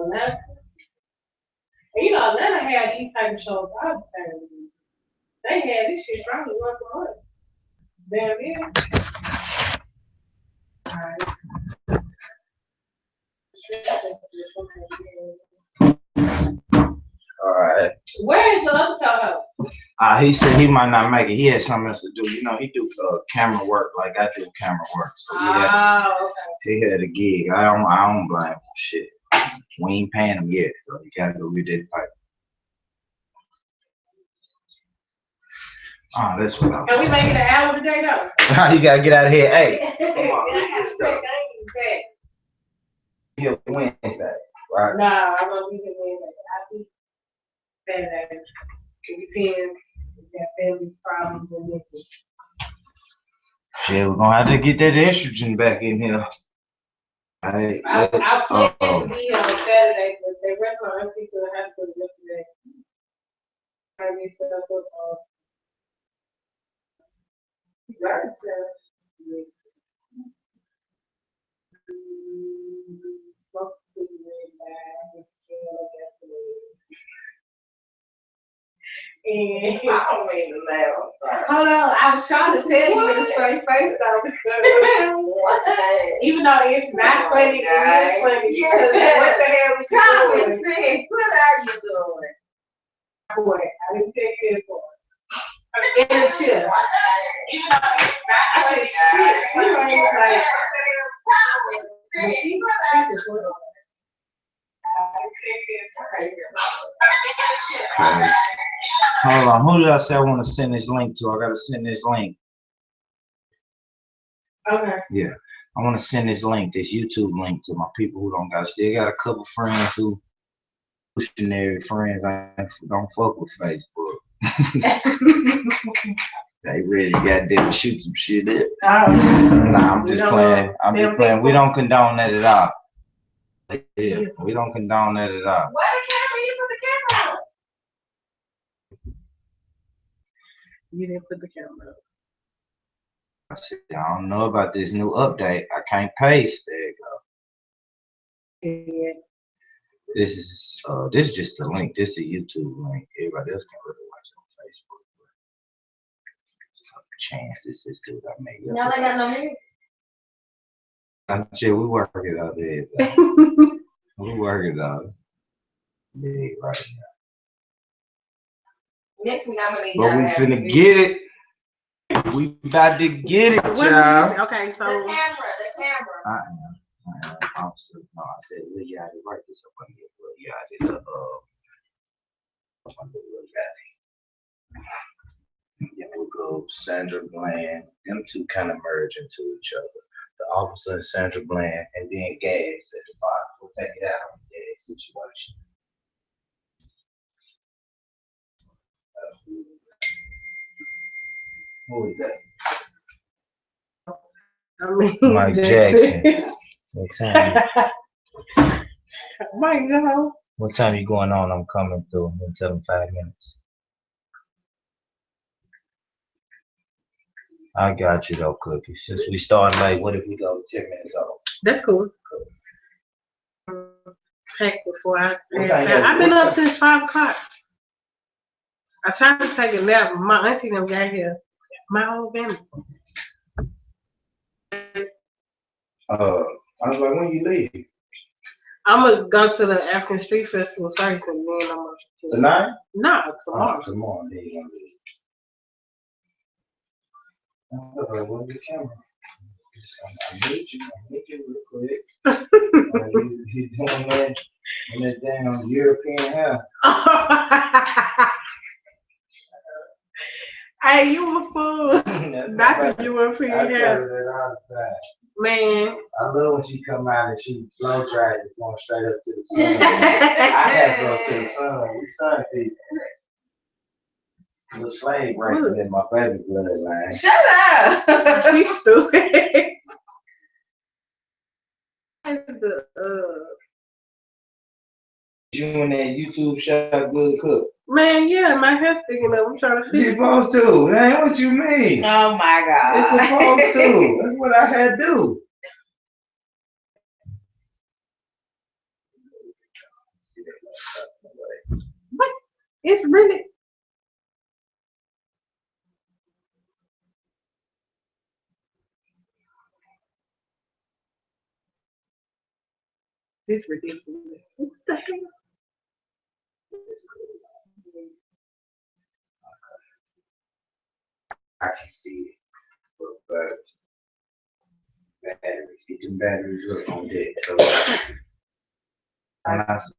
Atlanta. And you know, Atlanta had these type of shows all the time. They had this shit probably once a month. Damn it. Alright. Alright. Where is the other co-host? He said he might not make it. He had something else to do. You know, he do camera work like I do camera work. So he had a gig. I don't blame him for shit. We ain't paying him yet, so he gotta go get that pipe. Oh, that's what I'm. Can we make it an hour today though? You gotta get out of here. Hey, come on, here Wednesday, right? Nah, I'm gonna be here Wednesday. I'll be Saturday. It depends if that family problems or anything. Shit, we're gonna have to get that estrogen back in here. Hey, I plan to be here on Saturday, but they went for auntie to the hospital yesterday. I need to up and I don't mean to laugh. Hold on, I was trying to tell you with a straight face though, because even though it's not funny, it is funny. Because what the hell was you doing? What are you doing? Boy, I didn't take it for. In the chair. Even though it's not, I said shit. We were like, okay. Hold on, who did I say I want to send this link to? I gotta send this link. Okay. Yeah, I want to send this link, this YouTube link, to my people who don't got. Still got a couple friends who pushing friends. I don't fuck with Facebook. They really goddamn shoot some shit in. Nah, I'm just playing. I'm just playing. We don't condone that at all. Yeah, we don't condone that at all. Where the camera? You put the camera on. You didn't put the camera up. I said, I don't know about this new update. I can't paste. There you go. Yeah. This is just the link. This is a YouTube link. Everybody else can really watch it on Facebook. Chance this dude I made. Y'all ain't got no music. We work it out there. We work it out. Yeah, right now. Next week I'm gonna need. But we finna get it. We about to get it, child. Okay, so the camera. I said, Lil Yachty, write this up on here. Lil Yachty, Yamuko, Sandra Bland, them two kind of merge into each other. The officer and Sandra Bland, and then Gas at the bottom. We'll take it out of the Gas situation. Who is that? Mike Jackson. What time? Mike Jackson. What time you going on? I'm coming through in 5 minutes. I got you though, Cookie. Since we started late, what if we go 10 minutes over? That's cool. Heck, before I've been up since 5 o'clock. I tried to take a nap. My auntie them got here. My whole family. I was like, when you leave? I'm gonna go to the African Street Festival first, and then I'm gonna. Tonight? No, tomorrow. Tomorrow, then you're gonna leave. Where's the camera? I need you real quick. You doing that in that damn European hair. Hey, you a fool. Not that you were for your hair. I tell her that all the time. Man. I love when she come out and she blow dry it going straight up to the sun. I have to go to the sun. We sun people. The slave ranking in my baby bloodline. Shut up! He's stupid. You and that YouTube show Good Cook. Man, yeah, my hair's sticking up. I'm trying to fix it. You're supposed to. Man, what you mean? Oh my God. It's supposed to. That's what I had to do. see that laptop in the way. But it's really. It's ridiculous. What the hell? It's cool. I can see it. But batteries, get them batteries up on deck. So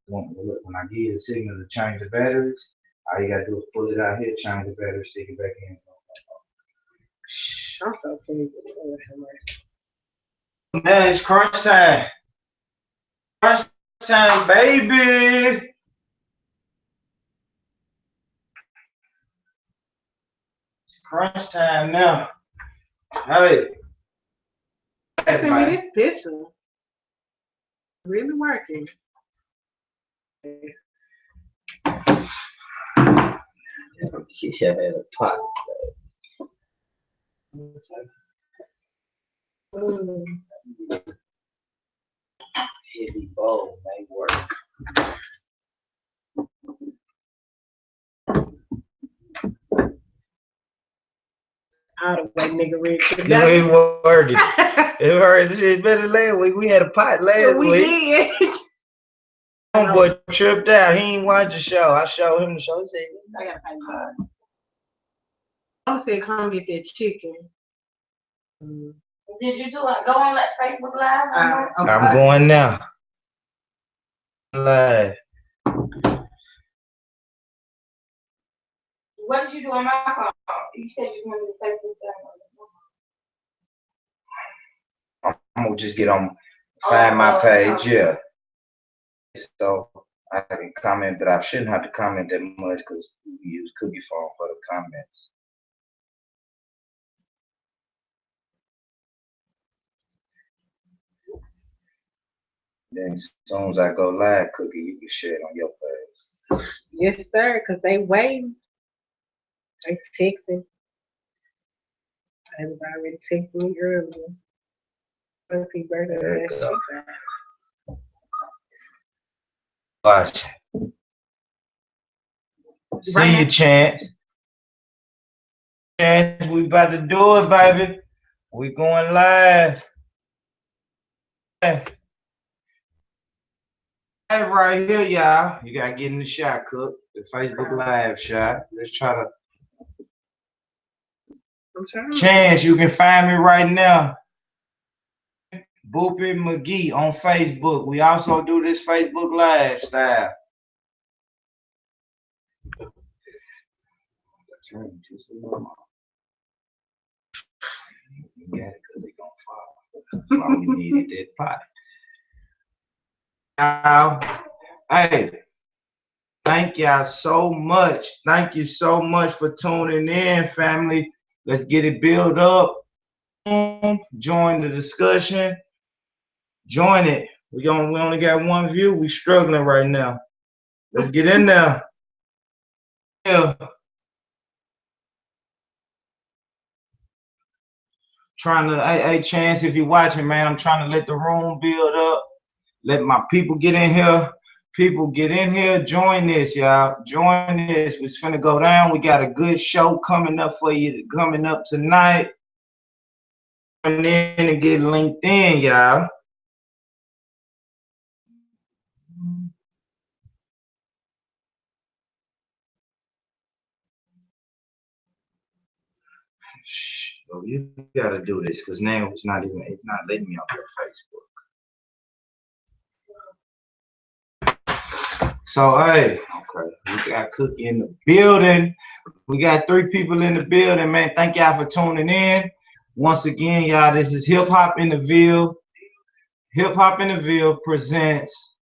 when I give you the signal to change the batteries, all you gotta do is pull it out here, change the battery, stick it back in. I'm so pleased. Man, it's crunch time. Crunch time, baby. It's crunch time now. Hey. Send me this picture. Really working. Yeah, a pot. Heavy bowl may work. All the way, nigga, rich. It working. It worked. This shit better last week. We had a pot last week. We did. Homeboy tripped out. He ain't watch the show. I showed him the show. He said, I gotta find pot. I said, come get that chicken. Did you go on that Facebook Live? I'm going now. Live. What did you do on my phone? You said you wanted to Facebook Live. I'm gonna just get on, find my page, yeah. So I can comment, but I shouldn't have to comment that much because we use Cookie Phone for the comments. Then as soon as I go live, Cookie, you can share it on your page. Yes, sir, because they waiting. They texting. Everybody already texted me earlier. Happy birthday. Watch. See you, Chance. Chance, we about to do it, baby. We going live. Hey, right here, y'all. You gotta get in the shot, Cook. The Facebook Live shot. Let's try to. Chance, you can find me right now. Boopy McGee on Facebook. We also do this Facebook Live style. Yeah, because he gonna fall. That's why we needed that pot. Hey, thank y'all so much. Thank you so much for tuning in, family. Let's get it built up. Join the discussion. Join it. We only got one view. We struggling right now. Let's get in there. Yeah. Trying to, hey, Chance, if you're watching, man, I'm trying to let the room build up. Let my people get in here. People get in here. Join this, y'all. Join this. It's finna go down. We got a good show coming up for you, coming up tonight. Join in and get linked in, y'all. Shh, well, you gotta do this because now it's not letting me on your Facebook. So hey, okay, we got Cookie in the building. We got 3 people in the building, man. Thank y'all for tuning in. Once again, y'all, this is Hip Hop in the Ville. Hip Hop in the Ville presents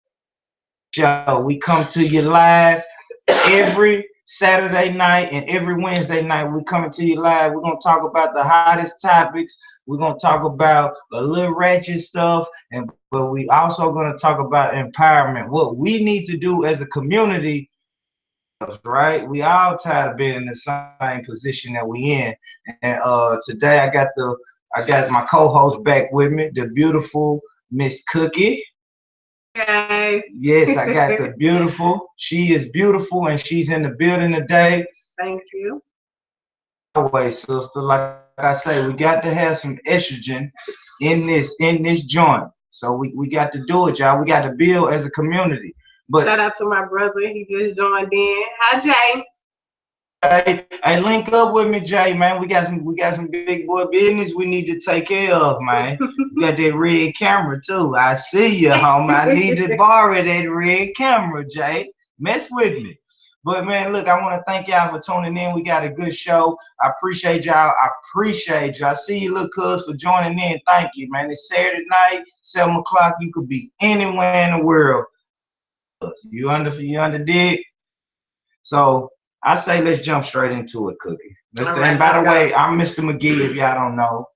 show. We come to you live every Saturday night and every Wednesday night. We're coming to you live. We're gonna talk about the hottest topics. We're gonna talk about a little ratchet stuff, but we also gonna talk about empowerment. What we need to do as a community, right? We all tired of being in the same position that we in. And today I got my co-host back with me, the beautiful Miss Cookie. Guys. Yes, I got the beautiful. She is beautiful, and she's in the building today. Thank you. Always, sister. Like I say, we got to have some estrogen in this joint. So we got to do it, y'all. We got to build as a community. But shout out to my brother. He just joined in. Hi, Jay. Hey, link up with me, Jay, man. We got some big boy business we need to take care of, man. We got that red camera too. I see you, homie. I need to borrow that red camera, Jay. Mess with me. But man, look, I want to thank y'all for tuning in. We got a good show. I appreciate y'all. I see you, little cuz, for joining in. Thank you, man. It's Saturday night, 7 o'clock. You could be anywhere in the world. You under dig? So I say let's jump straight into it, Cookie. And by the way, I'm Mr. McGee, if y'all don't know.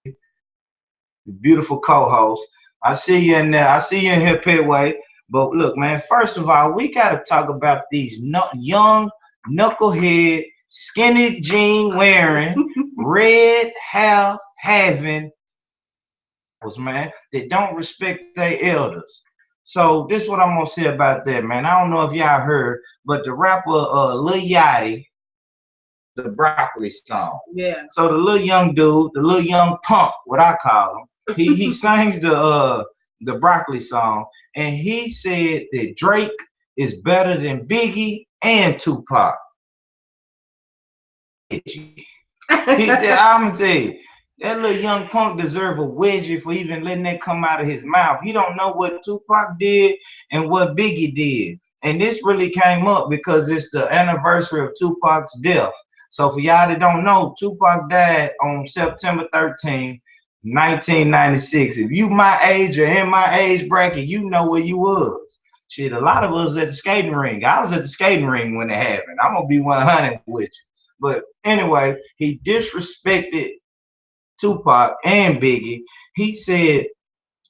The beautiful co-host. I see you in there. I see you in here, Pitway. But look, man, first of all, we got to talk about these young, knucklehead, skinny jean wearing, red hair having, man, that don't respect their elders. So this is what I'm gonna say about that, man. I don't know if y'all heard, but the rapper Lil Yachty, the Broccoli song. Yeah. So the little young dude, the little young punk, what I call him, he sings the Broccoli song, and he said that Drake is better than Biggie and Tupac. I'm gonna tell you, that little young punk deserve a wedgie for even letting that come out of his mouth. He don't know what Tupac did and what Biggie did. And this really came up because it's the anniversary of Tupac's death. So for y'all that don't know, Tupac died on September 13, 1996. If you my age or in my age bracket, you know where you was. Shit, a lot of us at the skating ring. I was at the skating ring when it happened. I'm gonna be 100 with you. But anyway, he disrespected Tupac and Biggie. He said,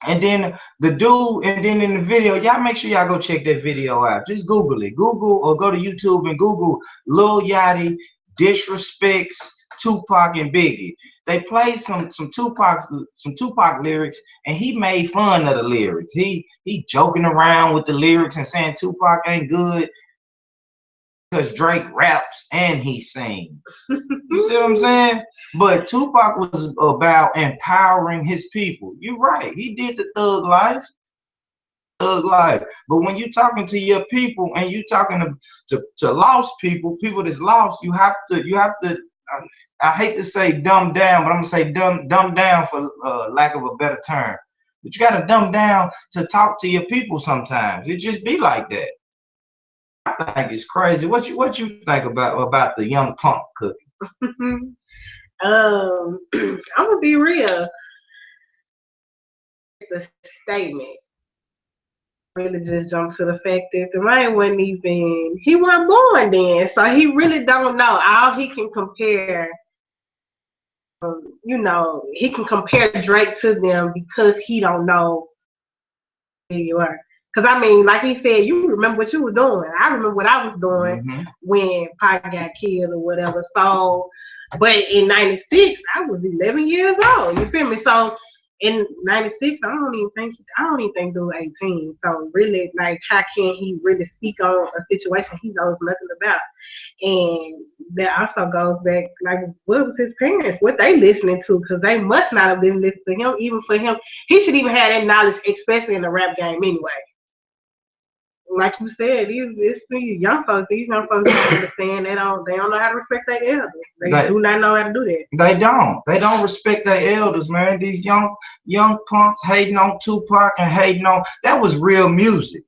and then the dude, and then in the video, y'all make sure y'all go check that video out. Just Google it. Google or go to YouTube and Google Lil Yachty disrespects Tupac and Biggie. They played some Tupac lyrics, and he made fun of the lyrics. He joking around with the lyrics and saying Tupac ain't good because Drake raps and he sings. You see what I'm saying? But Tupac was about empowering his people. You're right. He did the thug life. But when you're talking to your people and you talking to lost people that's lost, you have to. I hate to say dumb down, but I'm gonna say dumb down for lack of a better term. But you gotta dumb down to talk to your people sometimes. It just be like that. I think it's crazy. What you think about the young punk, Cookie? I'm gonna be real. The statement really just jumped to the fact that the man he wasn't born then, so he really don't know. All he can compare, he can compare Drake to them because he don't know who you are. Because, I mean, like he said, you remember what you were doing. I remember what I was doing when Pac got killed or whatever. So, but in 96, I was 11 years old. You feel me? So, in 96, I don't even think dude 18. So, really, like, how can he really speak on a situation he knows nothing about? And that also goes back, like, what was his parents? What they listening to? Because they must not have been listening to him. Even for him, he should even have that knowledge, especially in the rap game anyway. Like you said, these young folks don't understand. They don't know how to respect their elders. They do not know how to do that. They don't respect their elders, man. These young punks hating on Tupac and hating on, that was real music.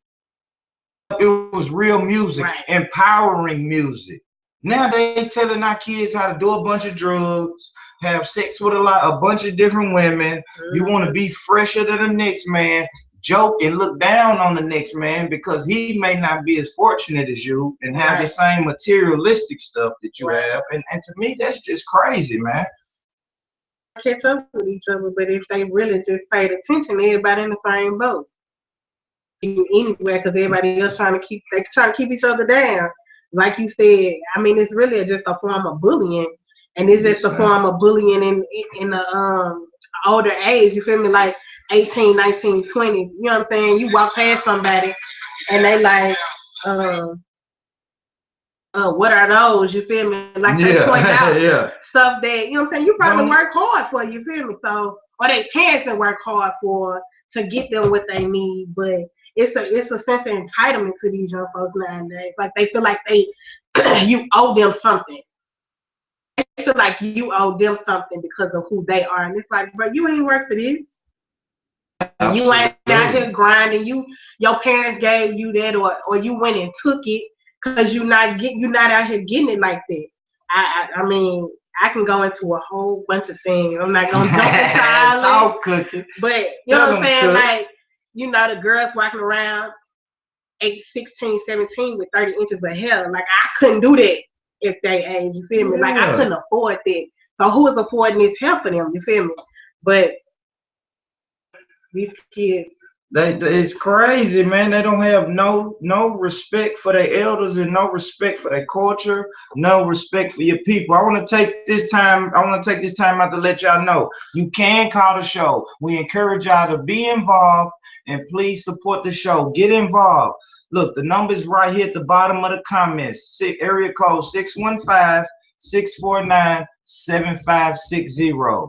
It was real music, right. Empowering music. Now they telling our kids how to do a bunch of drugs, have sex with a bunch of different women. You want to be fresher than the next man. Joke and look down on the next man because he may not be as fortunate as you and have the same materialistic stuff that you have. And to me, that's just crazy, man. Catch up with each other, but if they really just paid attention, everybody in the same boat. Anywhere, because everybody else trying to keep each other down. Like you said, I mean, it's really just a form of bullying, and it's just a form of bullying in the older age. You feel me? Like 18, 19, 20. You know what I'm saying? You walk past somebody and they like, what are those? You feel me? Like they point out stuff that, you know what I'm saying, you probably work hard for, you feel me? So, or they parents that work hard for to get them what they need, but it's a sense of entitlement to these young folks nowadays. Like they feel like you owe them something. They feel like you owe them something because of who they are. And it's like, bro, you ain't work for this. Absolutely. You ain't out here grinding. Your parents gave you that, or you went and took it because you're not out here getting it like that. I mean, I can go into a whole bunch of things. I'm not gonna jump into all cooking, but you know what I'm saying? Like, you know, the girls walking around 8, 16, 17 with 30 inches of hair. Like, I couldn't do that if they age. You feel me? Like, I couldn't afford that. So who is affording this hair for them? You feel me? But these kids, it's crazy, man. They don't have no respect for their elders and no respect for their culture, no respect for your people. I want to take this time out to let y'all know you can call the show. We encourage y'all to be involved and please support the show. Get involved. Look, the number's right here at the bottom of the comments. Area code 615-649-7560.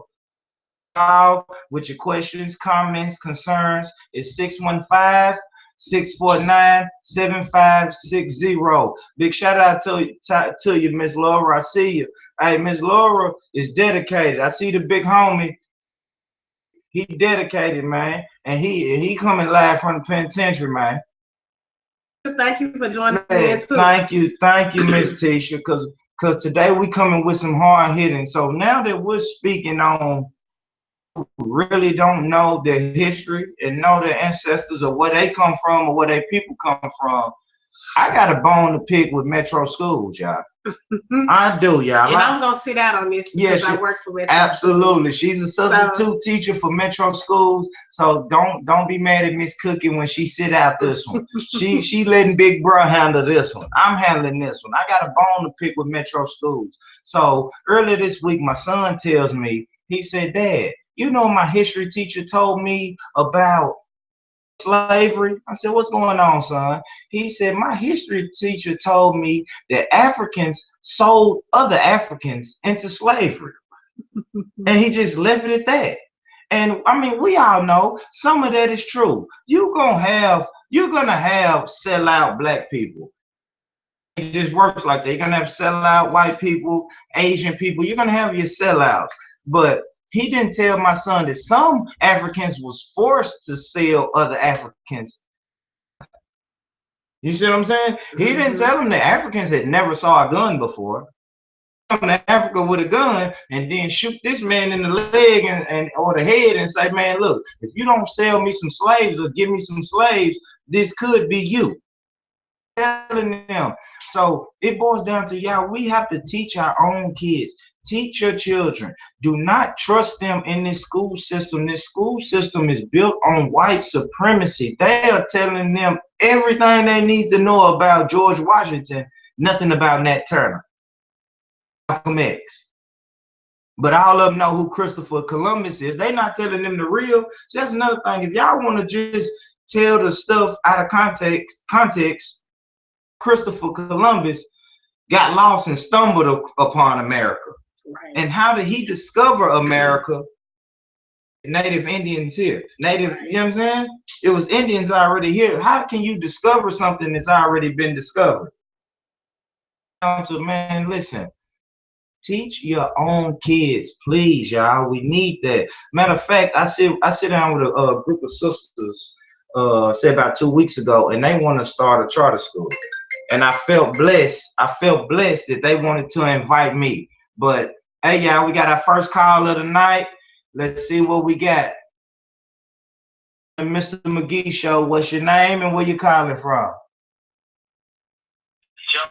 With your questions, comments, concerns is 615-649-7560. Big shout out to you, Miss Laura. I see you. Hey, Miss Laura is dedicated. I see the big homie. He dedicated, man, and he coming live from the penitentiary, man. Thank you for joining me too. Thank you, Miss Tisha, because today we coming with some hard hitting. So now that we're speaking on really don't know their history and know their ancestors or where they come from or where their people come from, I got a bone to pick with Metro schools, y'all. I do, y'all. And I'm gonna sit out on this because I work for Metro. Absolutely, she's a substitute teacher for Metro schools. So don't be mad at Miss Cookie when she sit out this one. she letting Big Bro handle this one. I'm handling this one. I got a bone to pick with Metro schools. So earlier this week, my son tells me, he said, Dad, you know, my history teacher told me about slavery. I said, what's going on, son? He said, my history teacher told me that Africans sold other Africans into slavery. And he just left it at that. And I mean, we all know some of that is true. You're gonna have sellout black people. It just works like that. You're gonna have sellout white people, Asian people. You're gonna have your sellouts. But he didn't tell my son that some Africans was forced to sell other Africans. You see what I'm saying? He didn't tell them that Africans had never saw a gun before. Come to Africa with a gun and then shoot this man in the leg and or the head and say, man, look, if you don't sell me some slaves or give me some slaves, this could be you. Telling them. So it boils down to y'all, we have to teach our own kids. Teach your children. Do not trust them in this school system. This school system is built on white supremacy. They are telling them everything they need to know about George Washington, nothing about Nat Turner, Malcolm X. But all of them know who Christopher Columbus is. They're not telling them the real. So that's another thing. If y'all want to just tell the stuff out of context, Christopher Columbus got lost and stumbled upon America. Right. And how did he discover America? Native Indians here. Native, right. You know what I'm saying? It was Indians already here. How can you discover something that's already been discovered? So, man, listen. Teach your own kids, please, y'all. We need that. Matter of fact, I sit down with a group of sisters, say about 2 weeks ago, and they want to start a charter school. And I felt blessed. That they wanted to invite me. But hey, y'all, we got our first call of the night. Let's see what we got. Mr. McGee Show, what's your name and where you calling from? Joe,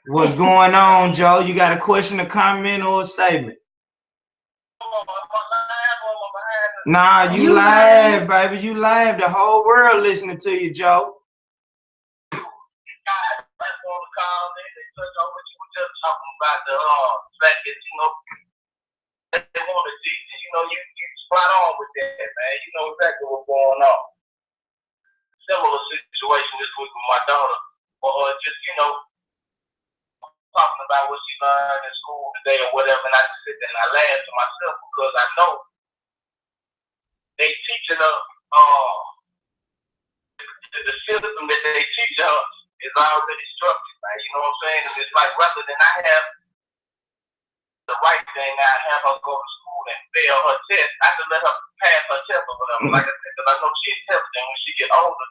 what's going on, Joe? You got a question, a comment, or a statement? Nah, you live, baby. You live. The whole world listening to you, Joe. Talking about the fact that, you know, they want to teach. And, you know, you spot on with that, man. You know exactly what's going on. Similar situation this week with my daughter, or just, you know, talking about what she learned in school today or whatever, and I just sit there and I laugh to myself because I know they teaching her, the system that they teach us is already structured, man. You know what I'm saying? It's like rather than I have the right thing, I have her go to school and fail her test, I can let her pass her test or whatever. Like I said, because I know she's intelligent. When she get older,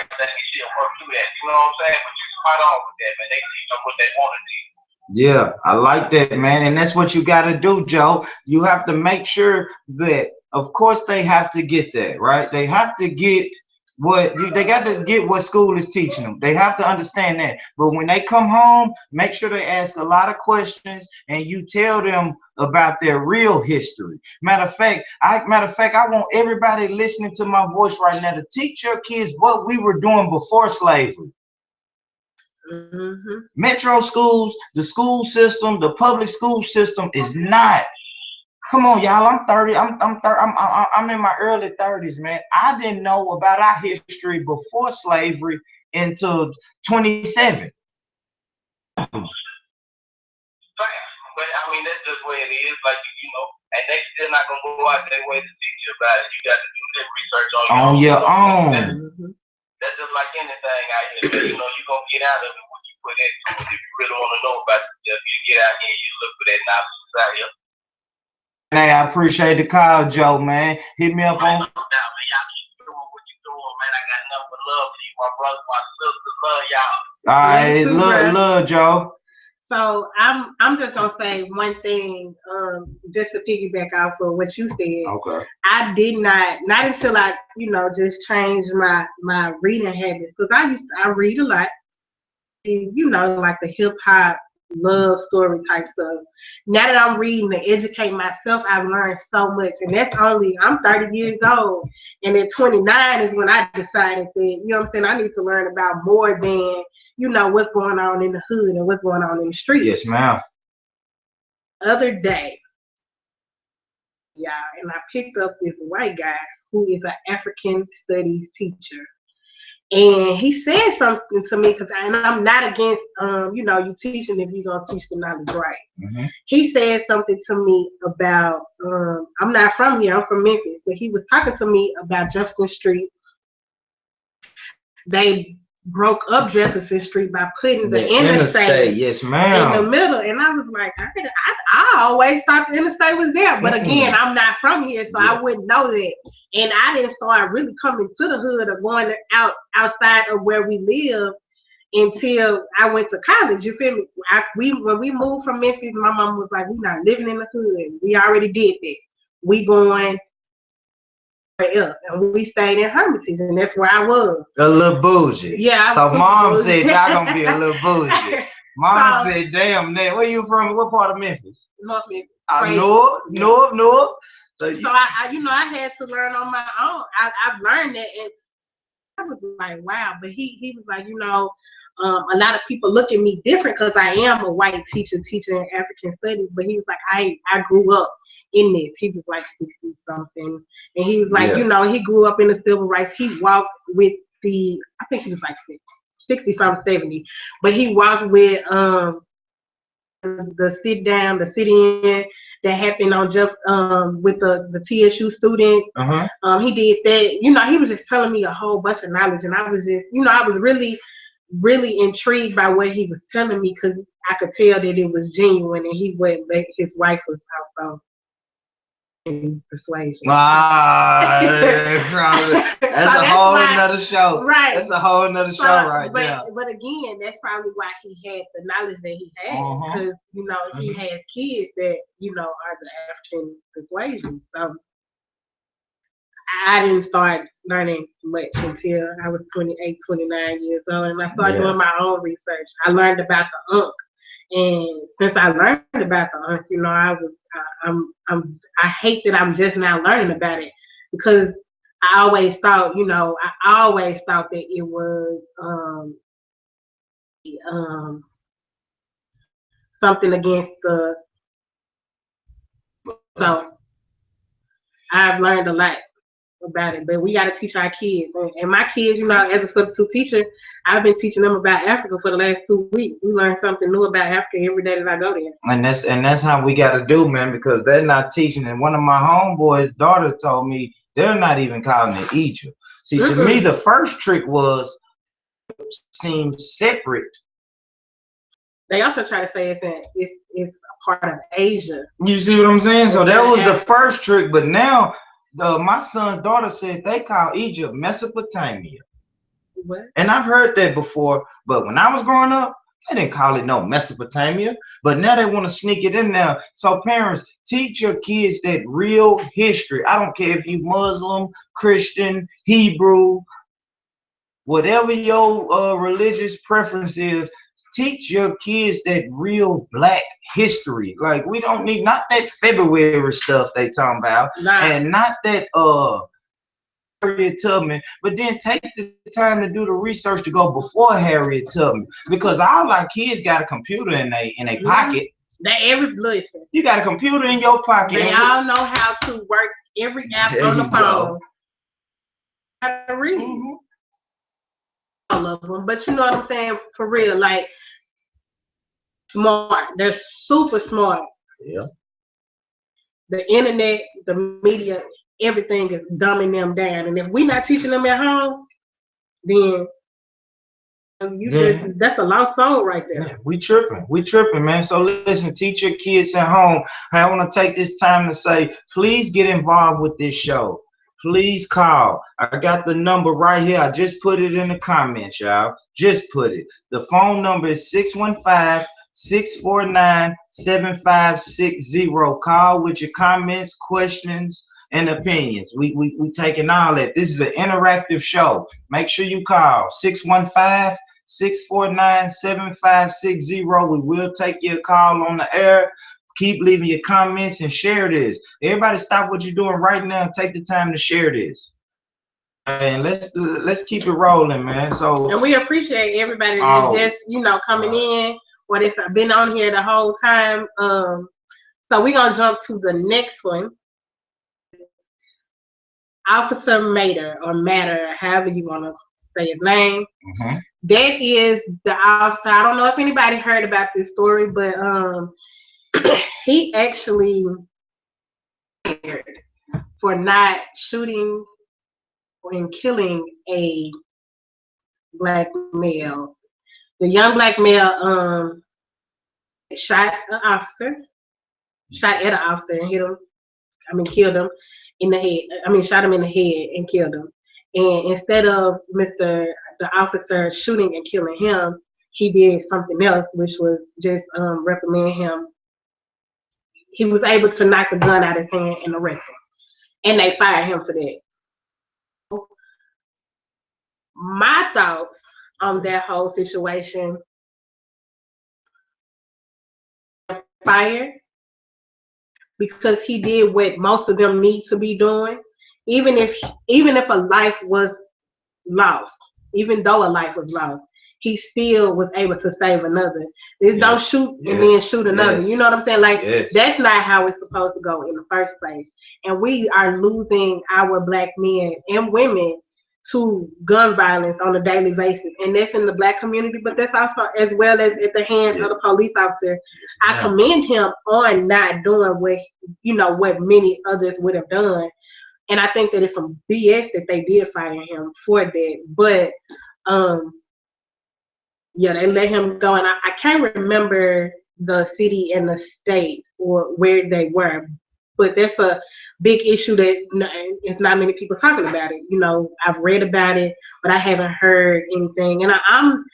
she'll work through that. You know what I'm saying? But you spot on with that, man. They teach them what they want to teach. Yeah, I like that, man. And that's what you got to do, Joe. You have to make sure that, of course, they have to get that, right? They have to get they got to get what school is teaching them. They have to understand that. But when they come home, make sure they ask a lot of questions and you tell them about their real history. Matter of fact, I want everybody listening to my voice right now to teach your kids what we were doing before slavery. Mm-hmm. Metro schools, the school system, the public school system is not. Come on, y'all. I'm 30. I'm in my early 30s, man. I didn't know about our history before slavery until 27. But I mean, that's just where it is. Like, you know, and they still not gonna go out their way to teach you about it. You got to do this research on your own. That's just like anything out here. You know, you're gonna get out of it what you put into it. If you really want to know about it, if you get out here and you look for that knowledge out here. Hey, I appreciate the call, Joe, man. Hit me up on. No doubt, man. Y'all keep doing what you're doing, man. I got nothing but love for you, my brothers, my sisters. Love y'all. All right, love, Joe. So I'm just gonna say one thing, just to piggyback off of what you said. Okay. I did not until I, you know, just changed my reading habits, because I read a lot, and, you know, like the hip hop love story type stuff. Now that I'm reading to educate myself, I've learned so much, and I'm 30 years old, and at 29 is when I decided that, you know what I'm saying, I need to learn about more than, you know, what's going on in the hood and what's going on in the street. Yes, ma'am. Other day, and I picked up this white guy who is an African studies teacher. And he said something to me, and I'm not against, you know, you teaching if you're going to teach the knowledge right. Mm-hmm. He said something to me about, I'm not from here, I'm from Memphis, but he was talking to me about Jefferson Street. They broke up Jefferson Street by putting the interstate, yes, ma'am, in the middle. And I was like, I always thought the interstate was there. But again, I'm not from here, so I wouldn't know that. And I didn't start really coming to the hood or going outside of where we live until I went to college. You feel me? When we moved from Memphis, my mom was like, we're not living in the hood. We already did that. We going up, and we stayed in Hermitage, and that's where I was. A little bougie. Yeah. So mom said y'all gonna be a little bougie. Mom said, "Damn, man, where you from? What part of Memphis?" North Memphis. North. So I you know, I had to learn on my own. I've learned that, and I was like, wow. But he was like, you know, a lot of people look at me different because I am a white teacher teaching African studies. But he was like, I grew up in this. He was like 60 something, and he was like, you know, he grew up in the civil rights. He walked with I think he was like 60 something, 70, but he walked with the sit-in that happened on with the TSU students. He did that. You know, he was just telling me a whole bunch of knowledge, and I was just, you know, I was really, really intrigued by what he was telling me, because I could tell that it was genuine, and he wouldn't let his wife was also in persuasion. That's a whole nother show. Right. That's a whole nother show right there. But again, that's probably why he had the knowledge that he had, because, you know, he had kids that, you know, are the African persuasion. So I didn't start learning much until I was 28, 29 years old, and I started doing my own research. I learned about the Unk. And since I learned about the Unk, you know, I hate that I'm just now learning about it, because I always thought that it was something against the So I've learned a lot about it, but we got to teach our kids. And my kids, you know, as a substitute teacher, I've been teaching them about Africa for the last 2 weeks. We learn something new about Africa every day that I go there. And that's how we got to do, man, because they're not teaching. And one of my homeboys' daughter told me they're not even calling it Egypt. See, to me, the first trick was seem separate. They also try to say it's a part of Asia. You see what I'm saying? So that was the first trick, but now my son's daughter said they call Egypt Mesopotamia. What? And I've heard that before, but when I was growing up, they didn't call it no Mesopotamia. But now they want to sneak it in there. So parents, teach your kids that real history. I don't care if you Muslim, Christian, Hebrew, whatever your religious preference is. Teach your kids that real black history. Like, we don't need not that February stuff they talking about, and not that Harriet Tubman, but then take the time to do the research to go before Harriet Tubman, because all our kids got a computer in their pocket. Listen, you got a computer in your pocket. They all know how to work every app on the phone. How to read. All of them, but you know what I'm saying, for real, like, smart. They're super smart. Yeah. The internet, the media, everything is dumbing them down. And if we're not teaching them at home, then that's a lost soul right there. Yeah, we tripping, man. So listen, teach your kids at home. I want to take this time to say, please get involved with this show. Please call. I got the number right here. I just put it in the comments, y'all. Just put it. The phone number is 615-649-7560. Call with your comments, questions, and opinions. We taking all that. This is an interactive show. Make sure you call 615-649-7560. We will take your call on the air. Keep leaving your comments and share this. Everybody stop what you're doing right now and take the time to share this. And let's keep it rolling, man. So, and we appreciate everybody that's just, you know, coming in, or that's been on here the whole time. So we're gonna jump to the next one. Officer Matter, however you want to say his name. That is the officer. I don't know if anybody heard about this story, but he actually fired for not shooting and killing a black male. The young black male shot at an officer and killed him in the head. Shot him in the head and killed him. And instead of the officer shooting and killing him, he did something else, which was just reprimand him. He was able to knock the gun out of his hand and arrest him. And they fired him for that. My thoughts on that whole situation: fired because he did what most of them need to be doing. Even if a life was lost, even though a life was lost, he still was able to save another. Don't shoot and then shoot another. You know what I'm saying? Like, that's not how it's supposed to go in the first place. And we are losing our black men and women to gun violence on a daily basis. And that's in the black community, but that's also as well as at the hands of the police officer. I commend him on not doing what many others would have done. And I think that it's some BS that they did fire him for that. But they let him go, and I can't remember the city and the state or where they were, but that's a big issue that it's not many people talking about it. You know, I've read about it, but I haven't heard anything. And I'm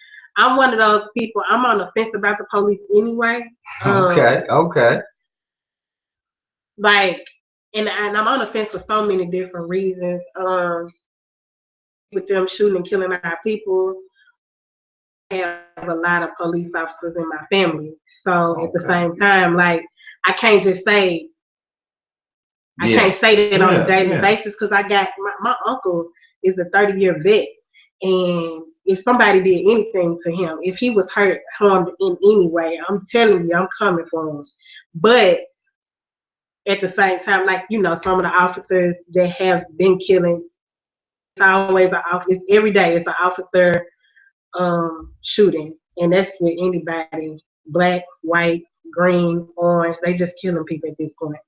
one of those people. I'm on the fence about the police anyway. Okay. Like, and I'm on the fence for so many different reasons. With them shooting and killing our people, I have a lot of police officers in my family. So at the same time, like, I can't just say can't say that on a daily basis, because I got my uncle is a 30-year vet, and if somebody did anything to him, if he was harmed in any way, I'm telling you, I'm coming for him. But at the same time, like, you know, some of the officers that have been killing, it's always an officer, every day it's an officer shooting. And that's with anybody, black, white, green, orange, they just killing people at this point.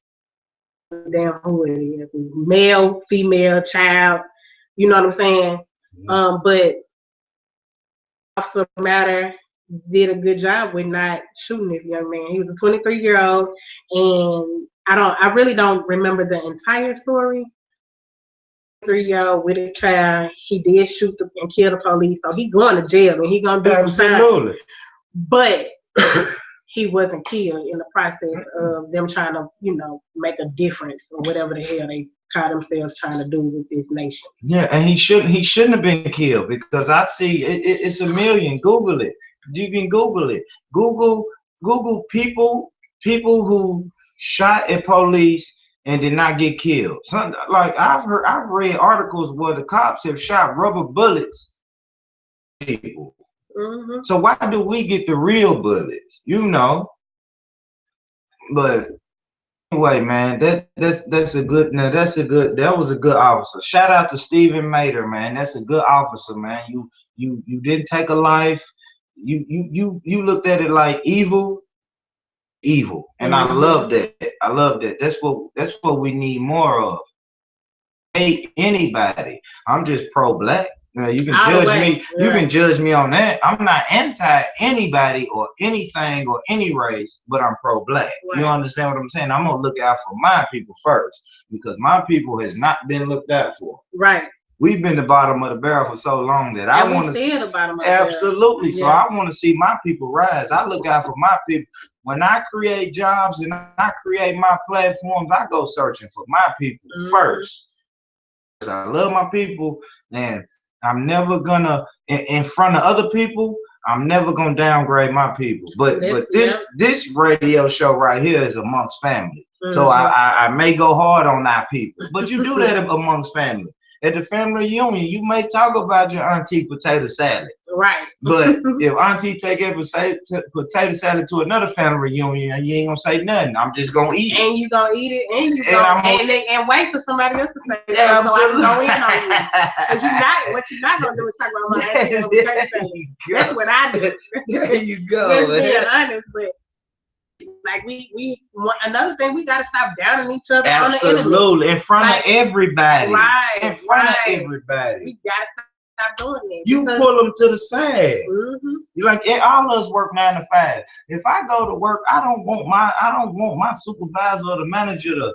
Damn who it is, male, female, child, you know what I'm saying? But Officer Matter did a good job with not shooting this young man. He was a 23-year-old, and I really don't remember the entire story. 3-year-old with a child, he did shoot and kill the police, so he going to jail and he gonna do some time. But he wasn't killed in the process of them trying to, you know, make a difference or whatever the hell they call themselves trying to do with this nation. Yeah, and he shouldn't have been killed, because I see it's a million. Google it. You can Google it. Google people who shot at police and did not get killed. Some, like I've read articles where the cops have shot rubber bullets at people. So why do we get the real bullets? You know. But anyway, man, that was a good officer. Shout out to Stephen Mater, man. That's a good officer, man. You didn't take a life. You looked at it like evil, and I love that. I love that. That's what we need more of. Hate anybody. I'm just pro-black. You can judge me. Yeah. You can judge me on that. I'm not anti anybody or anything or any race, but I'm pro-black. Right. You understand what I'm saying? I'm gonna look out for my people first, because my people has not been looked out for. Right. We've been the bottom of the barrel for so long that I want to see the bottom of the barrel. Absolutely. So I want to see my people rise. I look out for my people. When I create jobs and I create my platforms, I go searching for my people first. I love my people, and I'm never gonna, in front of other people, I'm never gonna downgrade my people. But this radio show right here is amongst family. So I may go hard on our people, but you do that amongst family. At the family reunion, you may talk about your auntie potato salad. Right. But if auntie take a potato salad to another family reunion, you ain't gonna say nothing. I'm just gonna eat it. And you gonna eat it, and wait for somebody else to say it. Yeah, so I can go in on you. Because what you're not gonna do is talk about my auntie potato salad. That's what I do. There you go. Just being honest, but like we another thing, we gotta stop downing each other. Absolutely. On the internet. In front of everybody. Right. In front of everybody. We gotta stop doing that. You pull them to the side. You're like, all of us work 9 to 5. If I go to work, I don't want my supervisor or the manager to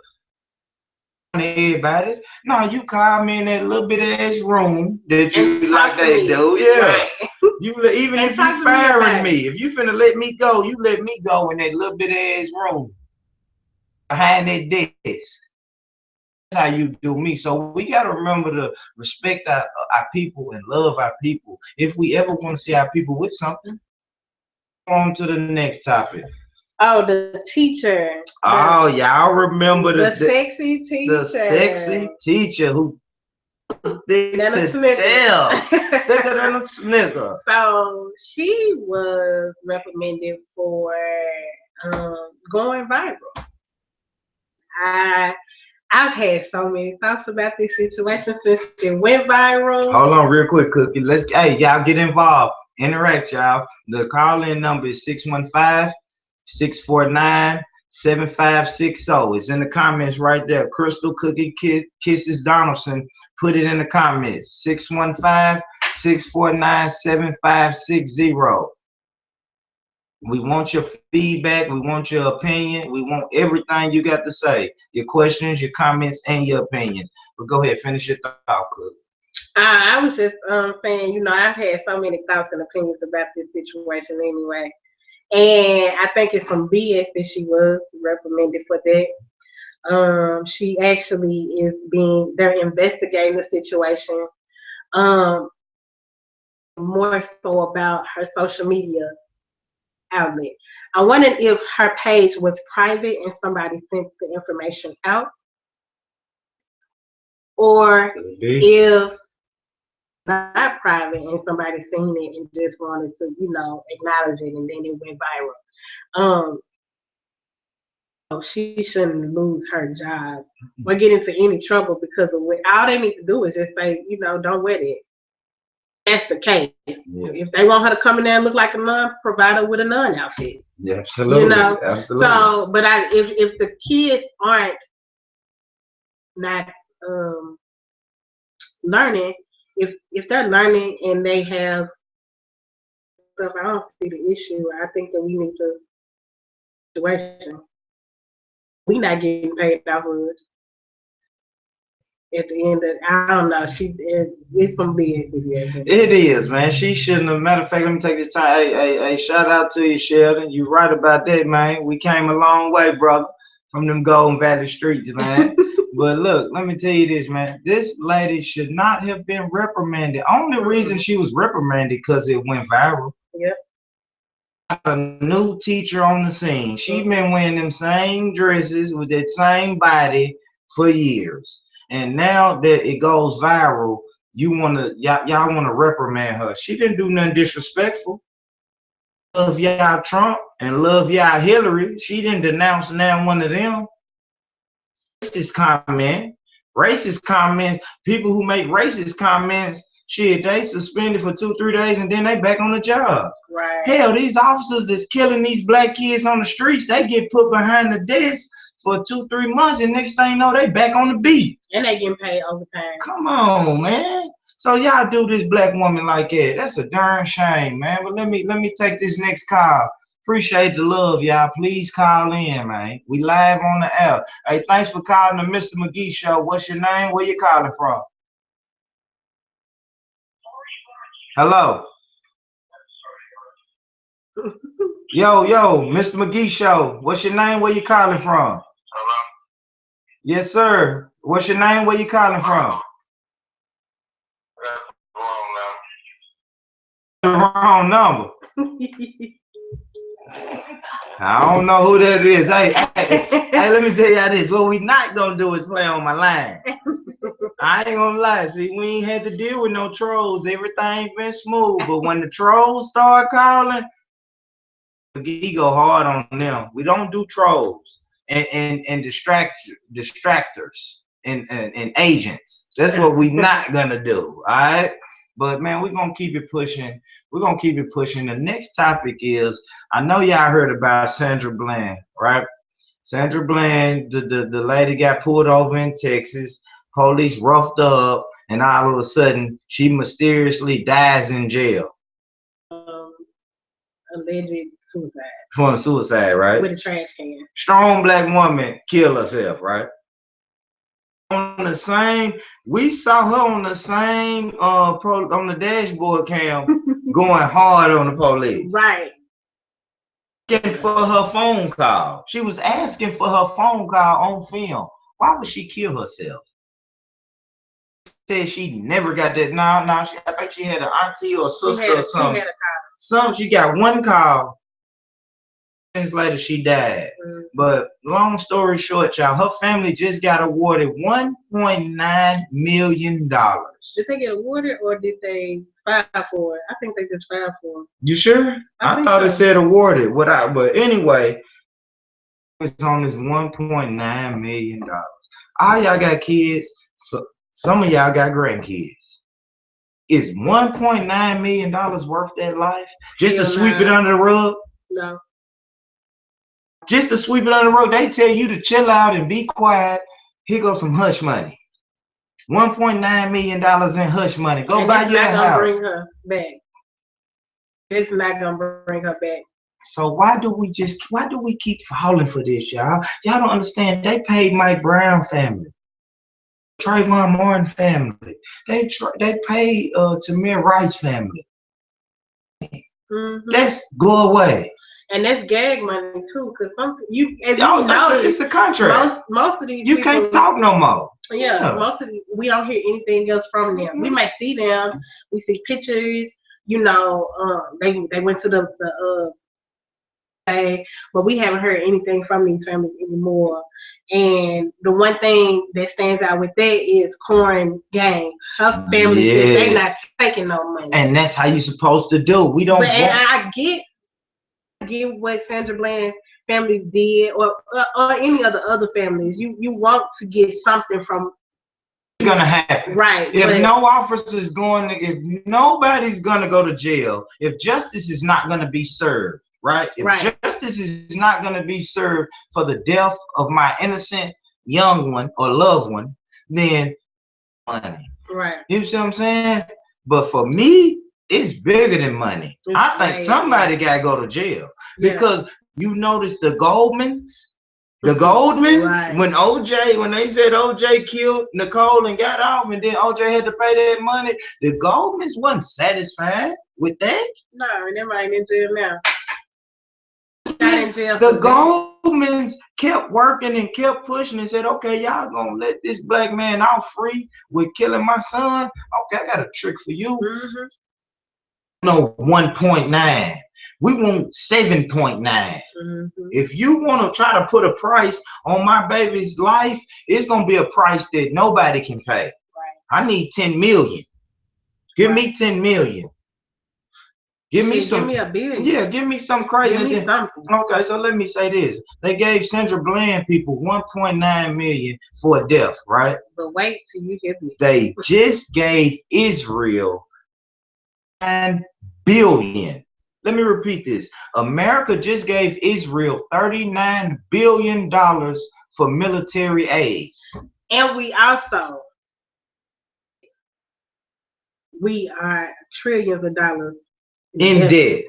everybody. No, you call me in that little bit ass room that you like they do. Yeah. Right. You even if you firing me, if you finna let me go, you let me go in that little bit ass room behind that desk. That's how you do me. So we gotta remember to respect our people and love our people. If we ever want to see our people with something, on to the next topic. Oh, the teacher. Oh, y'all remember the sexy teacher. The sexy teacher who thicker than a snicker. So she was reprimanded for going viral. I've had so many thoughts about this situation since it went viral. Hold on real quick, Cookie. Hey, y'all get involved. Interact, y'all. The call-in number is 615-649-7560. It's in the comments right there. Crystal Cookie Kisses Donaldson. Put it in the comments. 615-649-7560. We want your feedback. We want your opinion. We want everything you got to say. Your questions, your comments, and your opinions. But go ahead, finish your thought, Cook. I was just saying, you know, I've had so many thoughts and opinions about this situation anyway. And I think it's some BS that she was reprimanded for that. She actually they're investigating the situation. More so about her social media outlet. I wondered if her page was private and somebody sent the information out, or if not private and somebody seen it and just wanted to, you know, acknowledge it, and then it went viral. she shouldn't lose her job or get into any trouble because of what. All they need to do is just say, don't wear that. That's the case. Yeah. If they want her to come in there and look like a nun, provide her with a nun outfit. Yeah, absolutely. Absolutely. So, but if the kids aren't not learning, if they're learning and they have stuff, I don't see the issue. I think that we need to situation. We not getting paid off of it. At the end of, I don't know. It's some BS. It is, man. She shouldn't have. Matter of fact, let me take this time. Hey, shout out to you, Sheldon. You right about that, man. We came a long way, brother, from them Golden Valley streets, man. But look, let me tell you this, man. This lady should not have been reprimanded. Only reason she was reprimanded because it went viral. Yep. A new teacher on the scene. She been wearing them same dresses with that same body for years. And now that it goes viral, y'all wanna reprimand her. She didn't do nothing disrespectful. Love y'all Trump and love y'all Hillary. She didn't denounce now one of them. Racist comments. People who make racist comments, shit, they suspended for 2-3 days and then they back on the job. Right. Hell, these officers that's killing these black kids on the streets, they get put behind the desk for 2-3 months, and next thing you know, they back on the beat. And they getting paid overtime. Come on, man. So y'all do this black woman like that. That's a darn shame, man. But let me take this next call. Appreciate the love, y'all. Please call in, man. We live on the air. Hey, thanks for calling the Mr. McGee Show. What's your name? Where you calling from? Hello. Yo, Mr. McGee Show. What's your name? Where you calling from? Hello? Yes, sir. What's your name? Where you calling from? That's wrong now. The wrong number. I don't know who that is. Hey, let me tell y'all this. What we not gonna do is play on my line. I ain't gonna lie. See, we ain't had to deal with no trolls. Everything been smooth. But when the trolls start calling, we go hard on them. We don't do trolls and distractors and agents. That's what we not gonna do. All right. But man, we're gonna keep it pushing. We're gonna keep it pushing. The next topic is, I know y'all heard about Sandra Bland, right? Sandra Bland, the lady got pulled over in Texas. Police roughed her up, and all of a sudden, she mysteriously dies in jail. Alleged suicide. From suicide, right? With a trash can. Strong black woman killed herself, right? On the same, we saw her on the same on the dashboard cam going hard on the police. Right. Asking for her phone call. She was asking for her phone call on film. Why would she kill herself? Said she never got that. No, I think she had an auntie or sister or something. She got one call. Minutes later, she died. But long story short, y'all, her family just got awarded $1.9 million. Did they get awarded or did they file for it? I think they just filed for it. You sure? I thought it said awarded. But anyway, it's on this $1.9 million. All y'all got kids. So some of y'all got grandkids. Is $1.9 million worth that life? Just to sweep it under the rug? No. Just to sweep it under the rug. They tell you to chill out and be quiet. Here goes some hush money. $1.9 million in hush money. Go buy your house. Bring her back. It's not gonna bring her back. So why do we keep falling for this, y'all? Y'all don't understand. They paid Mike Brown family, Trayvon Martin family. They paid Tamir Rice family. Let's go away. And that's gag money too, because it's a contract. Most of these you people, can't talk no more. Yeah, most of we don't hear anything else from them. We might see them, we see pictures. They went to the but we haven't heard anything from these families anymore. And the one thing that stands out with that is Corn Gang. Her family said they're not taking no money, and that's how you're supposed to do. We don't. And I get what Sandra Bland's family did, or any of the other families. You want to get something from. It's gonna happen, right? If no officer is going, if nobody's gonna go to jail, if justice is not gonna be served, right? If justice is not gonna be served for the death of my innocent young one or loved one, then money. Right. You see what I'm saying? But for me, it's bigger than money. I think somebody gotta go to jail because you notice the Goldmans. The Goldmans, when they said OJ killed Nicole and got off, and then OJ had to pay that money, the Goldmans wasn't satisfied with that. No, and they might in jail now. Not in jail. The Goldmans kept working and kept pushing and said, okay, y'all gonna let this black man off free with killing my son? Okay, I got a trick for you. No, 1.9. We want 7.9. If you want to try to put a price on my baby's life, it's gonna be a price that nobody can pay. I need 10 million. Give me 10 million. Give me some. Give me a billion. Yeah, give me some crazy. Give me something. Okay, so let me say this: they gave Sandra Bland people 1.9 million for a death, right? But wait till you get me. They just gave Israel 9 billion. Let me repeat this. America just gave Israel $39 billion for military aid. And we are trillions of dollars in debt.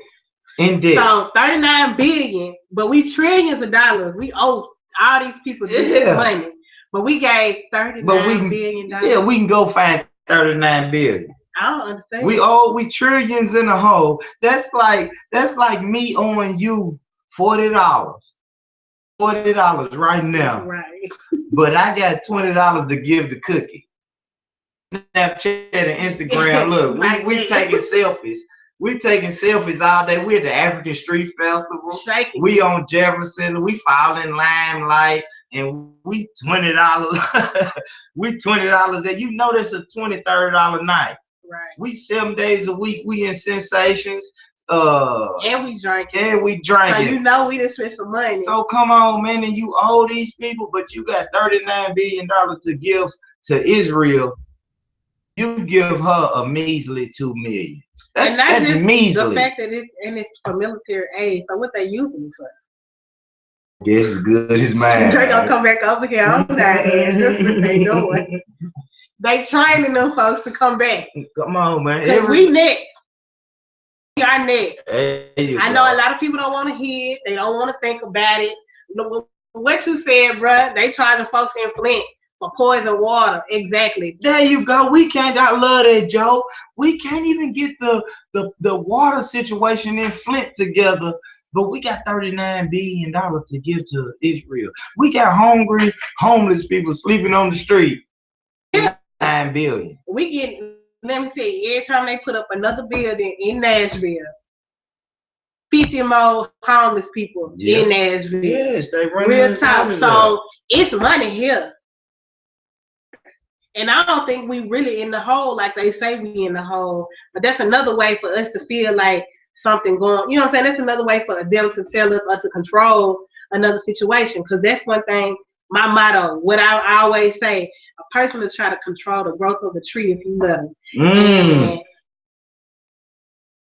So 39 billion, but we trillions of dollars. We owe all these people money. But we gave $39 billion. Yeah, we can go find 39 billion. I don't understand. We trillions in a hole. That's like me owing you $40. $40 right now. Right. But I got $20 to give the Cookie. Snapchat and Instagram. Look, we taking selfies. We taking selfies all day. We at the African Street Festival. We on Jefferson. We following Limelight. And we $20. We $20. And you know that's a $20-$30 night. Right. We 7 days a week. We in Sensations. And we drinking. So you know we just spent some money. So come on, man, and you owe these people, but you got $39 billion to give to Israel. You give her a measly $2 million. That's measly. The fact that it's for military aid. So what they using it for? Guess as good as mine. They gonna come back over here. I'm not. That's what they doing. They training them folks to come back. Come on, man. Cause we next. We are next. I know a lot of people don't want to hear it. They don't want to think about it. What you said, bruh, they charging folks in Flint for poison water. Exactly. There you go. I love that, Joe. We can't even get the water situation in Flint together. But we got $39 billion to give to Israel. We got hungry, homeless people sleeping on the street. $9 billion. We get, let me tell you, every time they put up another building in Nashville, 50 more homeless people in Nashville. Yes, they run real talk. So it's money here. And I don't think we really in the hole like they say we in the hole. But that's another way for us to feel like something going, you know what I'm saying? That's another way for them to tell us or to control another situation. Because that's one thing, my motto, what I always say, a person will try to control the growth of a tree if you let them. And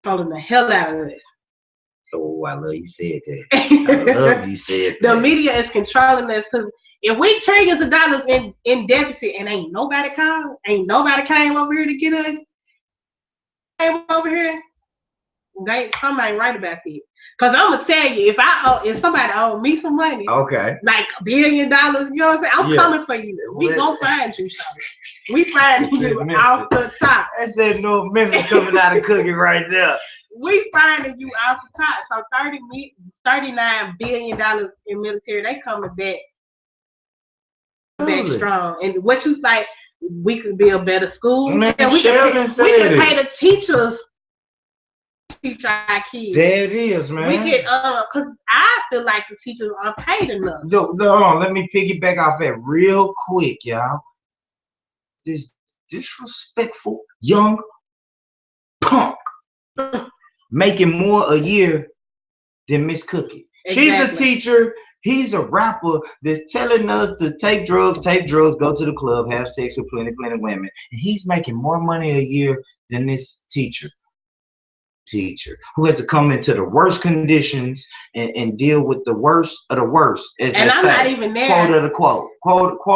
controlling the hell out of us. Oh, I love you said that. I love you said that. The media is controlling us because if we trillions of dollars in deficit and ain't nobody came over here to get us, came over here, somebody right about that. Cause I'm gonna tell you, if somebody owed me some money, okay, like $1 billion, you know what I'm saying? I'm coming for you. We gonna find you something. We finding you off the top. I said North Memphis coming out of cooking right there. We finding you off the top. So $39 billion in military, they coming back strong. And what you like, we could be a better school. Man, we can pay the teachers. Teach our kids. There it is, man. We get cause I feel like the teachers aren't paid enough. Hold on, let me piggyback off that real quick, y'all. This disrespectful young punk making more a year than Miss Cookie. She's a teacher. He's a rapper that's telling us to take drugs, go to the club, have sex with plenty women. And he's making more money a year than this teacher who has to come into the worst conditions and deal with the worst of the worst, as and they I'm say. not even there. Quote of the quote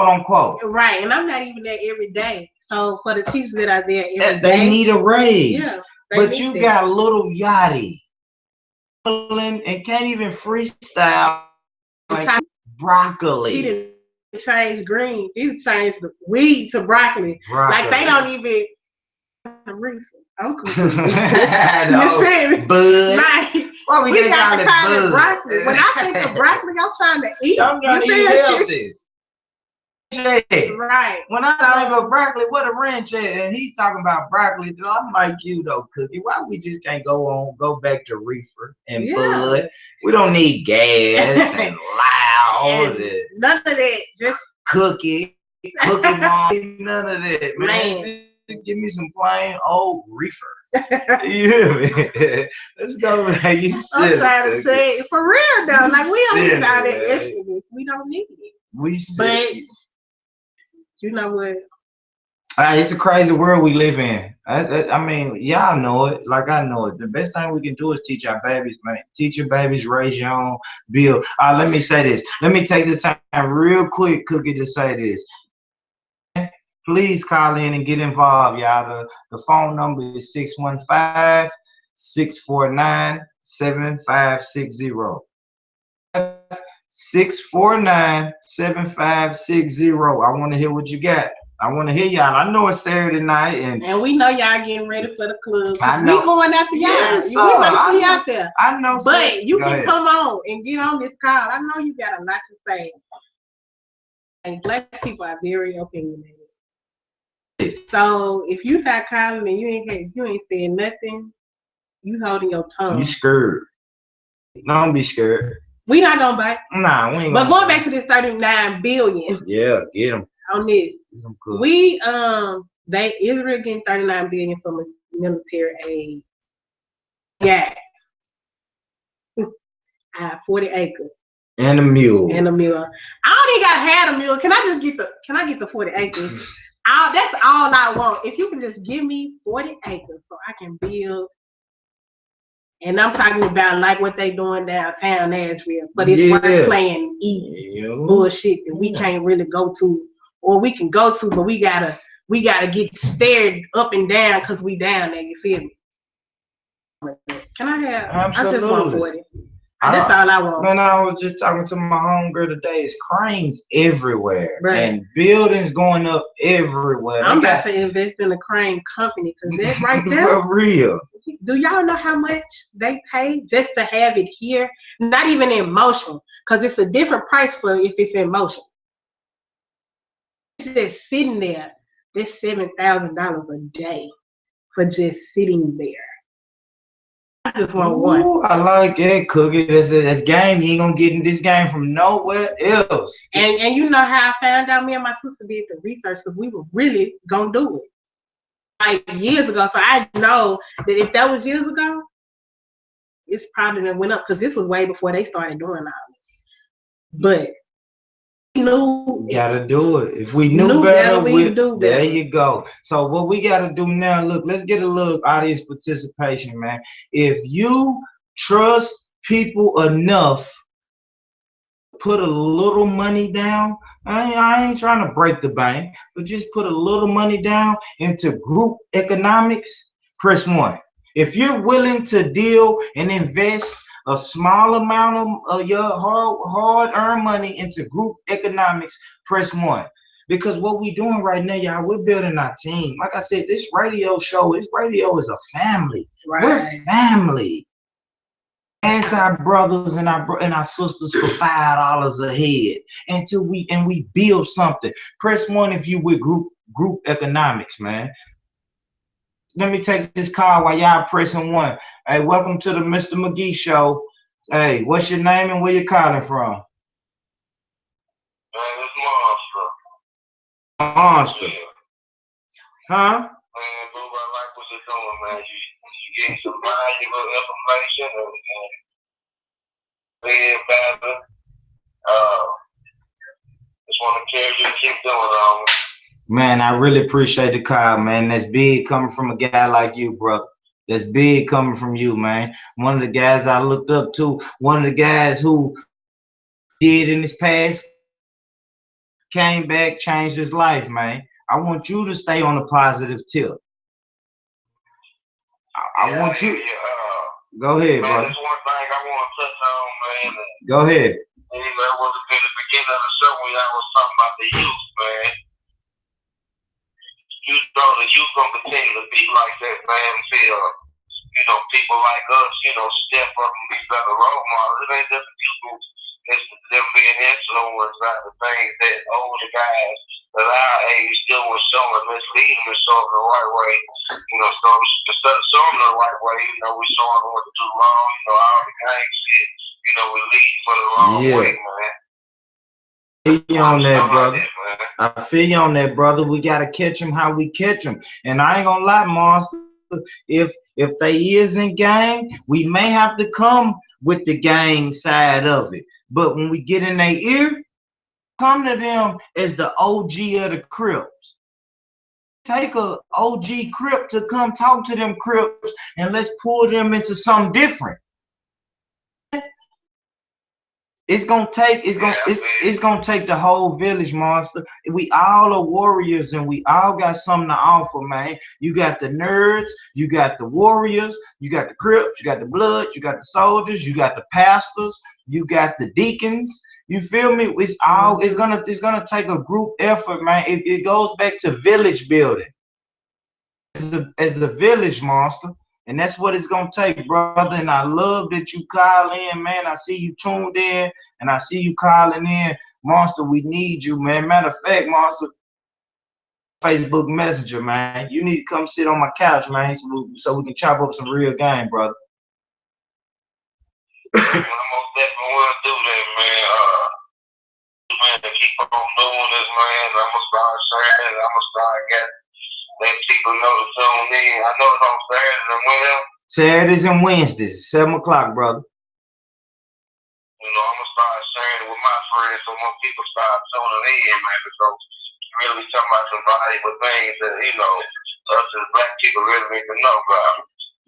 unquote. Right, and I'm not even there every day. So for the teachers that are there every day, they need a raise. Yeah, but you got little Yachty and can't even freestyle like broccoli. He didn't change green. He changed the weed to broccoli. Like they don't even I'm confused. You feel me? Bud. Like, why we got to call it it broccoli. When I think of broccoli, I'm trying to eat. I'm trying to eat healthy. Right. When I think of broccoli, what a ranch at, and he's talking about broccoli. I'm like you though, Cookie. Why we just can't go back to reefer and bud? We don't need gas and loud and none of that. Just cookie mom, none of that, man. Give me some plain old reefer. You hear me? Let's go, man. You I'm trying to say it for real though. Like we don't need all that extra. We don't need it. But you know what? It's a crazy world we live in. I mean, y'all know it, like I know it. The best thing we can do is teach our babies, man. Teach your babies, raise your own, build. Let me say this. Let me take the time real quick, Cookie, to say this. Please call in and get involved, y'all. The phone number is 615-649-7560. 649-7560. I want to hear what you got. I want to hear y'all. I know it's Saturday night, and we know y'all getting ready for the club. I know. We going after y'all. Yes, we want to see out there. I know. But you can come on and get on this call. I know you got a lot to say. And Black people are very opinionated. So if you not calling and you ain't saying nothing, you holding your tongue. You scared. Don't be scared. We not gonna bite. Nah, we ain't. But going back to this 39 billion. Yeah, get them. On this. We Israel getting 39 billion from military aid. Yeah. 40 acres. And a mule. I don't even gotta have a mule. Can I get the 40 acres? That's all I want. If you can just give me 40 acres so I can build. And I'm talking about like what they doing downtown Nashville. But it's worth playing bullshit that we can't really go to, or we can go to, but we gotta get stared up and down because we down there. You feel me? Can I have? Absolutely. I just want 40. That's all I want. Man, I was just talking to my homegirl today. It's cranes everywhere, right. And buildings going up everywhere. I'm about to invest in a crane company because that right there. For real. Do y'all know how much they pay just to have it here? Not even in motion, because it's a different price for if it's in motion. It's just sitting there. That's $7,000 a day for just sitting there. I just want one. I like it, Cookie. That's game. You ain't gonna get in this game from nowhere else. And you know how I found out? Me and my sister did the research because we were really gonna do it like years ago. So I know that if that was years ago, it's probably been went up because this was way before they started doing all this. But we knew gotta do it. If we knew better, we do better. There you go. So what we gotta do now, look, let's get a little audience participation, man. If you trust people enough, put a little money down. I ain't trying to break the bank, but just put a little money down into group economics. Press 1. If you're willing to deal and invest a small amount of your hard-earned money into group economics, press 1. Because what we doing right now, y'all, we're building our team. Like I said, this radio is a family. Right. We're family. Ask our brothers and our sisters for $5 a head until we build something. Press 1 if you with group economics, man. Let me take this call while y'all pressing 1. Hey, welcome to the Mr. McGee Show. Hey, what's your name and where you calling from? It's Monster. Monster. Huh? Man, bro, I like what you're doing, man. You getting some valuable information, being better. Just want to encourage you to keep doing it. Man, I really appreciate the call, man. That's big coming from a guy like you, bro. That's big coming from you, man. One of the guys I looked up to, one of the guys who did in his past, came back, changed his life, man. I want you to stay on a positive tip. I want you. Go ahead, man, bro. there's one thing I want to touch on, man. Go ahead. That was in the beginning of the show when I was talking about the youth, man. You know the youth gonna continue to be like that, man, until people like us, step up and be better role models. It ain't just the youth groups, it's them being influenced by the things that older guys that our age doing, showing, let's lead them and show them the right way. So instead of showing them the right way, we showing them what to do wrong, all the gang shit, we lead for the wrong way, man. I feel you on that, brother. I feel you on that, brother. We gotta catch them how we catch them. And I ain't gonna lie, Monster. If they is in gang, we may have to come with the gang side of it. But when we get in their ear, come to them as the OG of the Crips. Take a OG Crip to come talk to them Crips, and let's pull them into something different. It's gonna take the whole village, Monster. We all are warriors and we all got something to offer, man. You got the nerds, you got the warriors, you got the Crips, you got the Bloods, you got the soldiers, you got the pastors, you got the deacons. You feel me? It's gonna take a group effort, man. It goes back to village building. As a village, Monster. And that's what it's gonna take, brother. And I love that you call in, man. I see you tuned in, and I see you calling in, Monster. We need you, man. Matter of fact, Monster, Facebook Messenger, man. You need to come sit on my couch, man, so we can chop up some real game, brother. I most definitely want to do that, man. Man, keep on doing this, man. I'm gonna start sharing. I'm gonna start let people know to tune in. I know it's on Saturdays and Wednesdays. Saturdays and Wednesdays, 7 o'clock, brother. I'm gonna start sharing it with my friends so more people start tuning in, man. So really talking about some valuable things that us as black people really need to know about.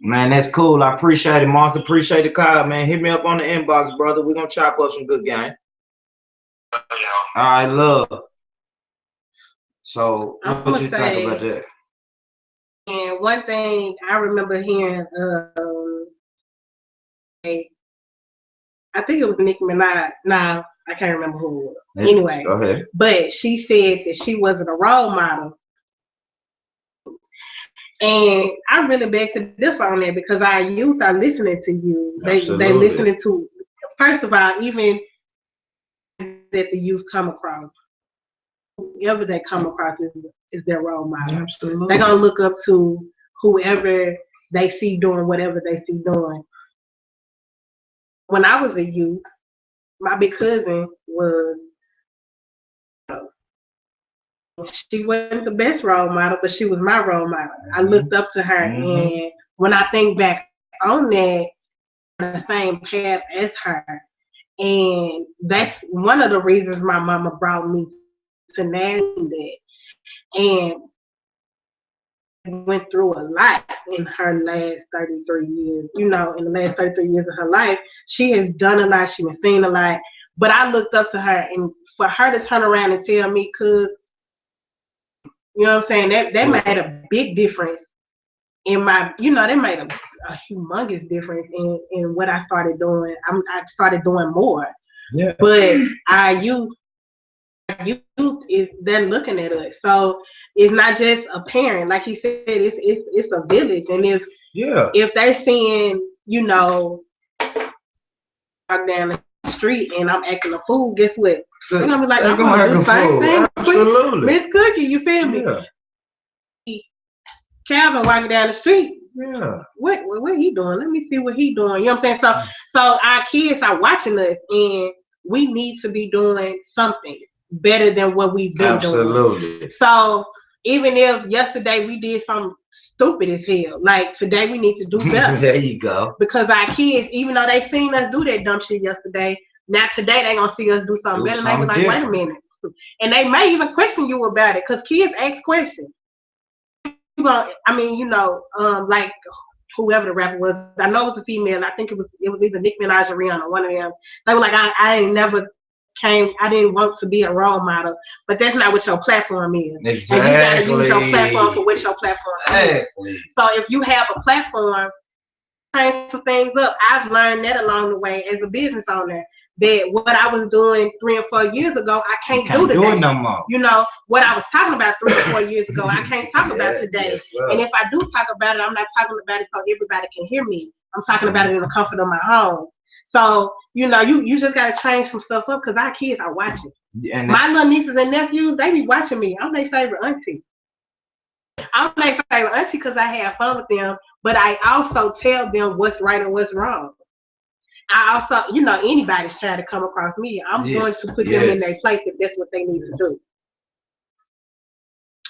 Man, that's cool. I appreciate it, Monster. Appreciate the call, man. Hit me up on the inbox, brother. We're gonna chop up some good game. All right, love. So what you think about that? And one thing I remember hearing, I think it was Nicki Minaj. Nah, I can't remember who it was. Yeah, anyway, go ahead. But she said that she wasn't a role model. And I really beg to differ on that because our youth are listening to you. They listening to, first of all, even that the youth come across. Whoever they come across is their role model. Absolutely. They're gonna look up to whoever they see doing whatever they see doing. When I was a youth, my big cousin was, she wasn't the best role model, but she was my role model. I looked up to her, and when I think back on that, the same path as her, and that's one of the reasons my mama brought me to name that. And went through a lot in her last 33 years. In the last 33 years of her life, she has done a lot. She has seen a lot. But I looked up to her, and for her to turn around and tell me, cause you know what I'm saying, that made a big difference in my, that made a humongous difference in what I started doing. I started doing more. Yeah. But our youth is they're looking at us, so it's not just a parent, like he said. It's a village, and if they're seeing walk down the street and I'm acting a fool, guess what? They're gonna be like, I'm gonna do the same thing. Absolutely, Miss Cookie, you feel me? Yeah. Calvin walking down the street. Yeah. What he doing? Let me see what he doing. You know what I'm saying? So our kids are watching us, and we need to be doing something better than what we've been doing. Absolutely. So even if yesterday we did something stupid as hell, like today we need to do better. There you go. Because our kids, even though they seen us do that dumb shit yesterday, now today they gonna see us do something better. And they be like, wait a minute. And they may even question you about it, because kids ask questions. I mean, you know, like whoever the rapper was, I know it was a female. I think it was either Nicki Minaj or Rihanna, one of them. They were like, I ain't never I didn't want to be a role model, but that's not what your platform is. Exactly. And you gotta use your platform for what your platform exactly. is. So if you have a platform, change some things up. I've learned that along the way as a business owner, that what I was doing 3 and 4 years ago, I can't do today. Do it no more. You know, what I was talking about 3 or 4 years ago, I can't talk about today. Yes, and if I do talk about it, I'm not talking about it so everybody can hear me. I'm talking about it in the comfort of my home. So, you know, you just got to change some stuff up, because our kids are watching. And my little nieces and nephews, they be watching me. I'm their favorite auntie. I'm their favorite auntie because I have fun with them, but I also tell them what's right and what's wrong. I also, you know, anybody's trying to come across me, I'm going to put them in their place if that's what they need to do.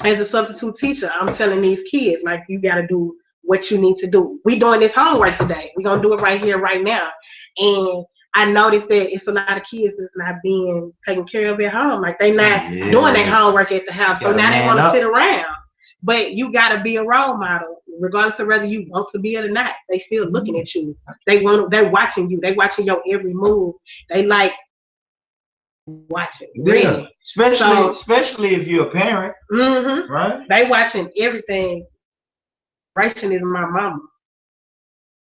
As a substitute teacher, I'm telling these kids, like, you got to do what you need to do. We doing this homework today. We're going to do it right here, right now. And I noticed that it's a lot of kids that's not being taken care of at home. Like, they not doing their homework at the house. So now they want to sit around. But you got to be a role model, regardless of whether you want to be it or not. They still looking at you. They're watching you. They watching your every move. They like watching. Really. Especially if you're a parent. Mm-hmm. Right? They watching everything. Rachel is my mama.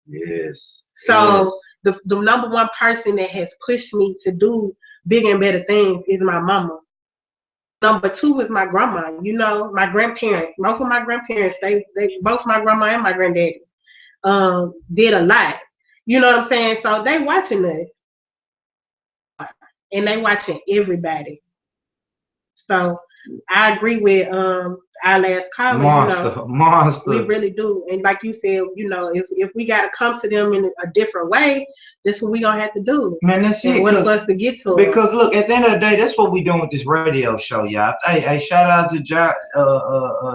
Yes. So the number one person that has pushed me to do bigger and better things is my mama. Number 2 is my grandma. You know, my grandparents. Most of my grandparents, they both my grandma and my granddaddy did a lot. You know what I'm saying? So they watching us. And they watching everybody. So I agree with our last caller. Monster. We really do. And like you said, you know, if we got to come to them in a different way, that's what we gonna have to do. Man, that's it. In order for us to get to because look, at the end of the day, that's what we doing with this radio show, y'all. Hey, shout out to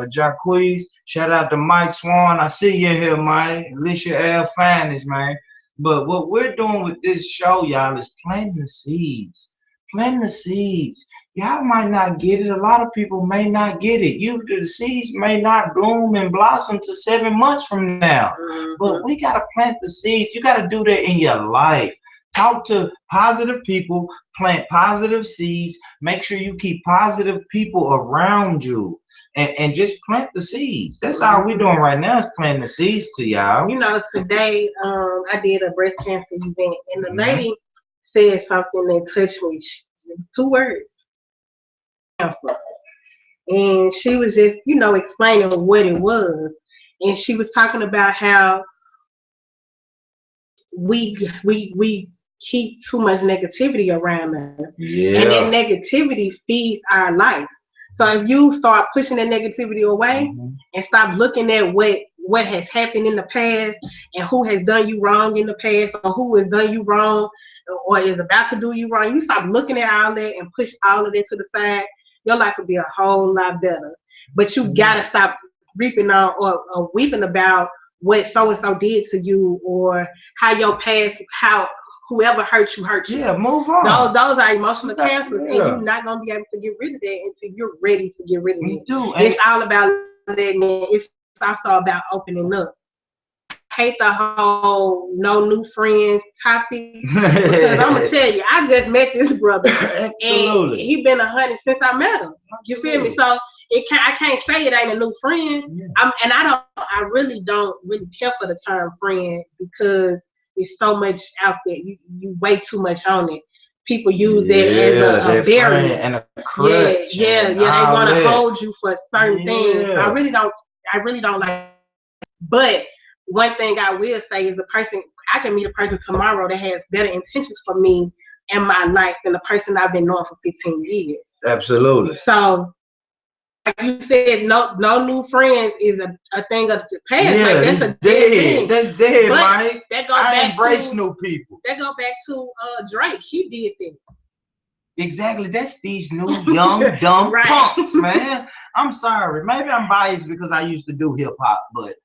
Jacquees. Shout out to Mike Swan. I see you here, Mike. Alicia L. Finest, man. But what we're doing with this show, y'all, is planting the seeds. Planting the seeds. Y'all might not get it. A lot of people may not get it. The seeds may not bloom and blossom to 7 months from now. Mm-hmm. But we got to plant the seeds. You got to do that in your life. Talk to positive people. Plant positive seeds. Make sure you keep positive people around you. And just plant the seeds. That's all we're doing right now, is planting the seeds to y'all. You know, today I did a breast cancer event, and the lady said something that touched me. 2 words. And she was just, you know, explaining what it was. And she was talking about how we keep too much negativity around us. Yeah. And that negativity feeds our life. So if you start pushing that negativity away and stop looking at what has happened in the past and who has done you wrong in the past, or who has done you wrong or is about to do you wrong, you stop looking at all that and push all of that to the side, your life would be a whole lot better. But you gotta stop reaping on or weeping about what so-and-so did to you, or how your past, how whoever hurt you. Yeah, move on. Those are emotional cancers, and you're not gonna be able to get rid of that until you're ready to get rid of it. It's all about letting it. It's also about opening up. Hate the whole no new friends topic, because I'm gonna tell you, I just met this brother. And he been 100 since I met him. You feel me? So I can't say it ain't a new friend. Yeah. I really don't care for the term friend, because it's so much out there. You way too much on it. People use that as a barrier and a crutch. They want to hold you for certain things. I really don't like. But one thing I will say is, I can meet a person tomorrow that has better intentions for me in my life than the person I've been knowing for 15 years. Absolutely. So, like you said, no new friends is a thing of the past. Yeah, like, that's a dead thing. That's dead, Mike. I embrace new people. That go back to Drake. He did that. Exactly. That's these new young dumb punks, man. I'm sorry. Maybe I'm biased because I used to do hip hop, but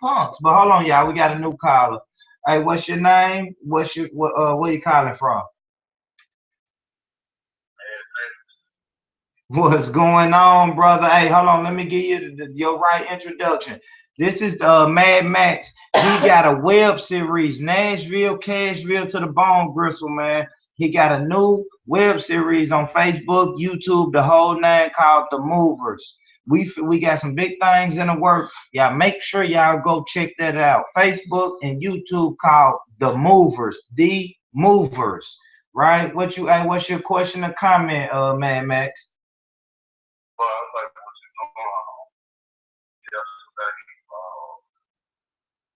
punks. But hold on, y'all. We got a new caller. Hey, what's your name? What's your where you calling from? What's going on, brother? Hey, hold on. Let me give you your right introduction. This is Mad Max. He got a web series, Nashville, Cashville to the Bone Gristle, man. He got a new web series on Facebook, YouTube, the whole nine, called The Movers. We got some big things in the work. Y'all make sure y'all go check that out. Facebook and YouTube, called The Movers. The Movers. Right? What's your question or comment, Mad Max? Well, I like what you're doing. Yesterday,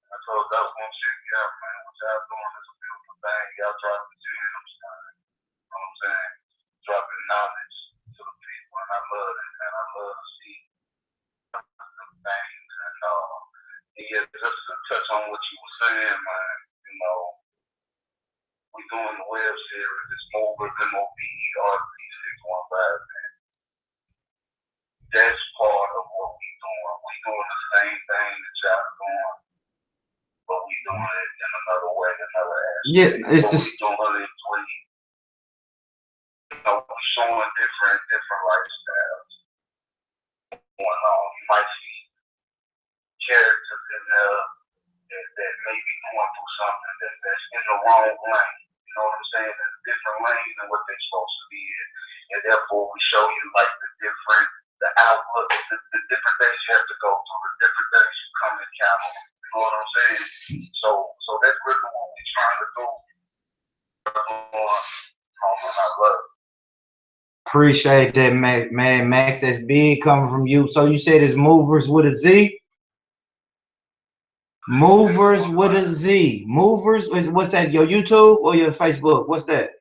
I told that one chick, yeah, man, what y'all doing is a beautiful thing. Y'all dropping gems, man. You know what I'm saying? Dropping knowledge to the people, and I love it, man. I love to see them things. And yeah, just to touch on what you were saying, man, you know, we doing the web series, it's Movers, MOVERS 615, man. That's part of what we doing. We doing the same thing that y'all doing, but we doing it in another way, another aspect. Yeah, it's so the we doing it with, you know, showing different lifestyles going on. You might see characters in there that may be going through something that's in the wrong lane. You know what I'm saying? In a different lane than what they're supposed to be in. And therefore we show you like the outlook, the different things you have to go through, the different things you come to encounter. You know what I'm saying? So that's really what we're trying to do. I love it. Appreciate that, man, Max. That's big coming from you. So you said it's Movers with a Z? Movers with a Z. Movers, what's that, your YouTube or your Facebook? What's that?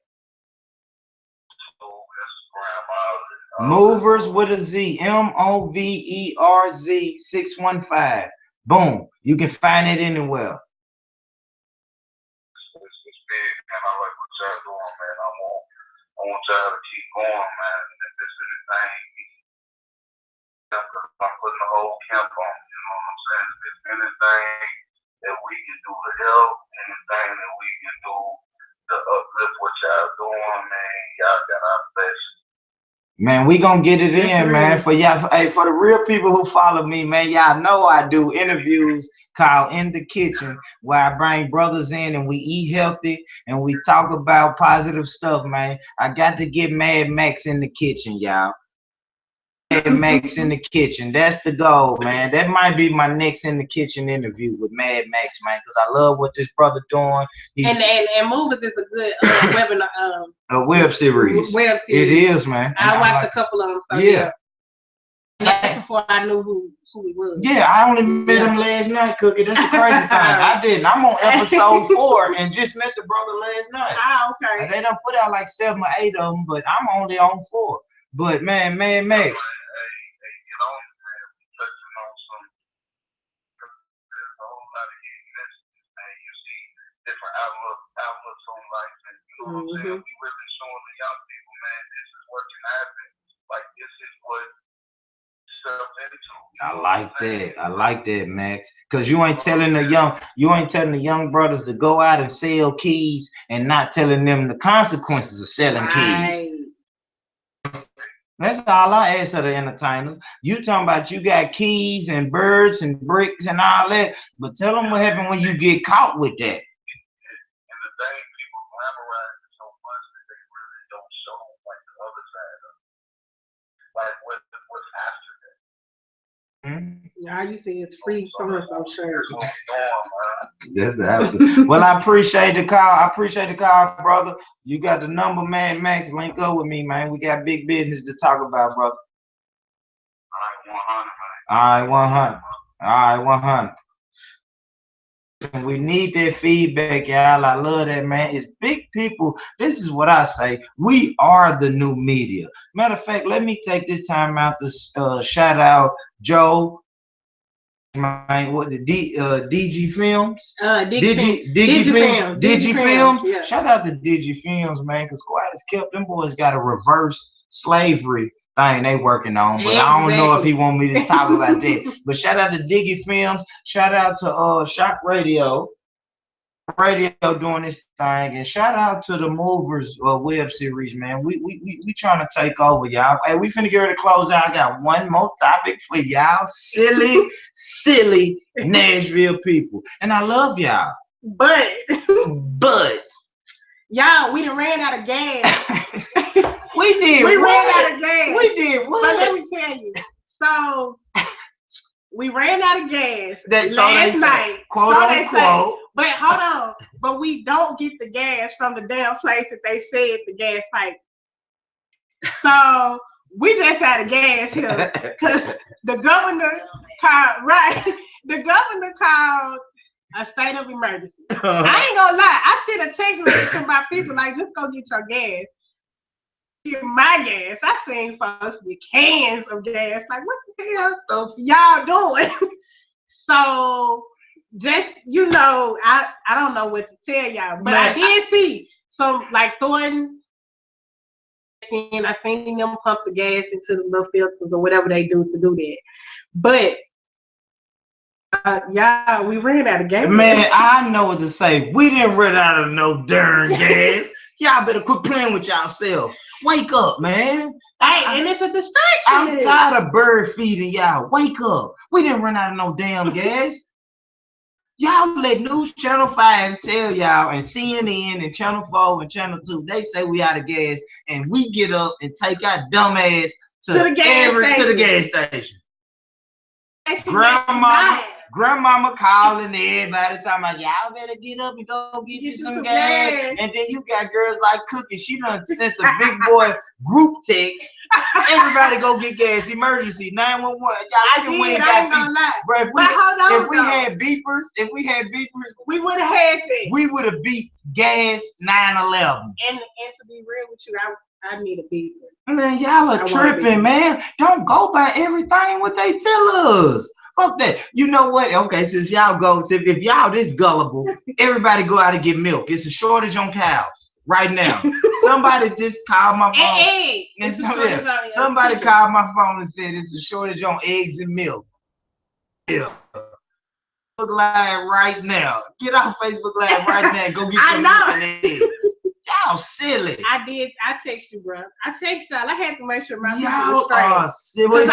Movers with a Z. MOVERZ 615. Boom. You can find it anywhere. It's big, man. I like what y'all doing, man. I want y'all to keep going, man. If there's anything, I'm putting the whole camp on. You know what I'm saying? If there's anything that we can do to help, anything that we can do to uplift what y'all doing, man, y'all got our best. Man, we gonna get it in, man. For y'all, hey, for the real people who follow me, man, y'all know I do interviews called In the Kitchen, where I bring brothers in and we eat healthy and we talk about positive stuff, man. I got to get Mad Max in the kitchen, y'all. Mad Max in the kitchen. That's the goal, man. That might be my next In the Kitchen interview with Mad Max, man, because I love what this brother doing. And Movers is a good webinar. A web series. It is, man. I watched a couple of them. So yeah. That's before I knew who he was. Yeah, I only met him last night, Cookie. That's the crazy thing. I didn't. I'm on episode 4 and just met the brother last night. Ah, okay. And they done put out like 7 or 8 of them, but I'm only on 4. But man, Max. Outlooks on life, and you know what I'm saying? We really showing the young people, man, this is what can happen. Like this is what stuff into. I like that. I like that, Max. Cause you ain't telling the young brothers to go out and sell keys and not telling them the consequences of selling keys. That's all I ask of the entertainers. You talking about you got keys and birds and bricks and all that, but tell them what happened when you get caught with that. People glamorize it so much that they really don't show like the other side of it. Like what's after that. All you see is free so-and-so shirt. That's the well, I appreciate the call. I appreciate the call, brother. You got the number, man. Max, link up with me, man. We got big business to talk about, brother. All right, 100, man. All right, 100. All right, 100. We need that feedback, y'all. I love that, man. It's big people. This is what I say. We are the new media. Matter of fact, let me take this time out to shout out Joe man, what the DG Films? Digifilms. Digifilms. Yeah. Shout out to Digifilms, man, because Quiet as Kept, them boys got a reverse slavery thing they working on, but I don't know if he want me to talk about that. But shout out to Digifilms. Shout out to Shock Radio doing this thing, and shout out to the Movers web series, man. We trying to take over, y'all. Hey, we finna get ready to close out. I got one more topic for y'all, silly Nashville people, and I love y'all. But y'all, we done ran out of gas. We did. We ran out of gas. We did. What? But let me tell you. So we ran out of gas last night. Quote unquote. But hold on. But we don't get the gas from the damn place that they said the gas pipe. So we just out of gas here because the governor called a state of emergency. I ain't gonna lie. I sent a text message to my people like, just go get your gas. Get my gas. I seen folks with cans of gas. Like, what the hell y'all doing? So just, I don't know what to tell y'all, but I did see some like Thornton, and I seen them pump the gas into the little filters or whatever they do to do that. But yeah, we ran out of gas. Man, I know what to say. We didn't run out of no darn gas. Y'all better quit playing with yourself. Wake up, man. Hey, and it's a distraction. I'm tired of bird feeding y'all. Wake up. We didn't run out of no damn gas. Y'all let News Channel 5 tell y'all, and CNN and Channel 4 and Channel 2, they say we out of gas, and we get up and take our dumb ass to the gas station. Grandmama calling everybody talking about, y'all better get up and go get you some gas. And then you got girls like Cookie. She done sent the big boy group text. Everybody go get gas. Emergency 911. I ain't gonna lie. Bro, if we had beepers, we would have had that. We would have beat gas 911. And to be real with you, I need a beeper. Man, y'all are tripping, man. Don't go by everything what they tell us. Fuck that. You know what? Okay, since y'all go, if y'all this gullible, everybody go out and get milk. It's a shortage on cows right now. Somebody just called my phone. Somebody called my phone and said it's a shortage on eggs and milk. Yeah. Facebook Live right now. Get off Facebook Live right now and go get some milk and eggs. Y'all silly. I text you, bro. I text y'all. I had to make sure my people y'all was straight. Are silly.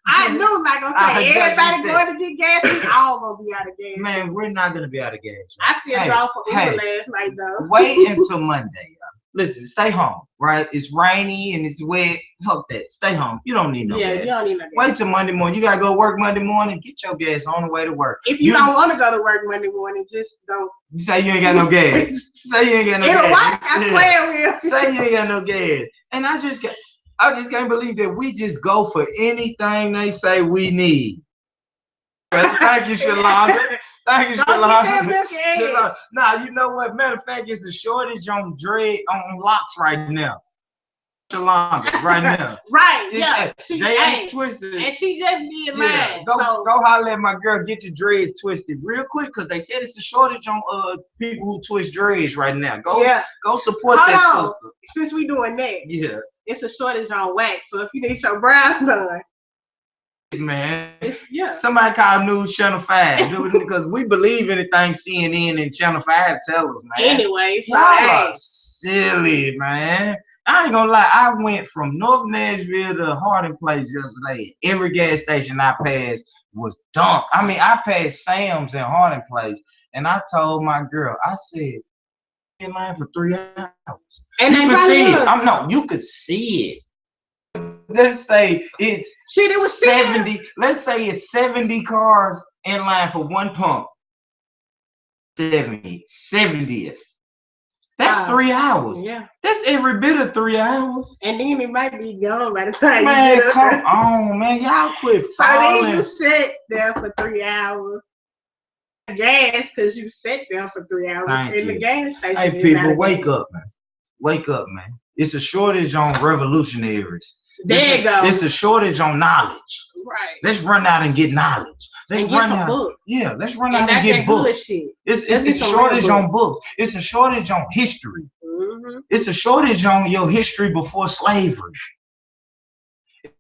I knew, like, okay, everybody going to get gas. We all gonna be out of gas. Man, we're not gonna be out of gas. Right? I still drove for Uber last night, though. Wait until Monday, y'all. Listen, stay home, right? It's rainy and it's wet. Fuck that. Stay home. You don't need no gas. You don't need no gas. Wait till Monday morning. You gotta go work Monday morning. Get your gas on the way to work. If you don't want to go to work Monday morning, just don't. Say you ain't got no gas. Say you ain't got no gas. It'll work. I swear it will. Say you ain't got no gas. And I just can't believe that we just go for anything they say we need. Thank you, Shalonda. Thank you, Shalonda. Nah, you know what? Matter of fact, it's a shortage on locks right now. Shalonda, right now. Right, yeah. They ain't twisted. And she just did mine. Go holler at my girl. Get your dreads twisted real quick, because they said it's a shortage on people who twist dreads right now. Go support that sister. Since we doing that, it's a shortage on wax. So if you need your brows done, man, somebody call News Channel 5 because we believe anything CNN and Channel 5 tell us, man. Anyway, so y'all are silly, man. I ain't gonna lie, I went from North Nashville to Harding Place yesterday. Every gas station I passed was dump. I mean, I passed Sam's and Harding Place, and I told my girl, I said, in line for 3 hours. And you could see it. You could see it. Let's say it's 70. Let's say it's 70 cars in line for one pump. 70th. That's 3 hours. Yeah. That's every bit of 3 hours. And then it might be gone by the time man, you get up. Come on, man. Y'all quit falling. So then you sit there for 3 hours. Gas, because you sit there for 3 hours in the gas station. Hey, people, wake up, man. Wake up, man. It's a shortage on revolutionaries. There you go. It's a shortage on knowledge. Right. Let's run out and get knowledge. Let's run out. Books. Yeah, let's run out and get books. Shit. It's a shortage on books. It's a shortage on history. Mm-hmm. It's a shortage on your history before slavery.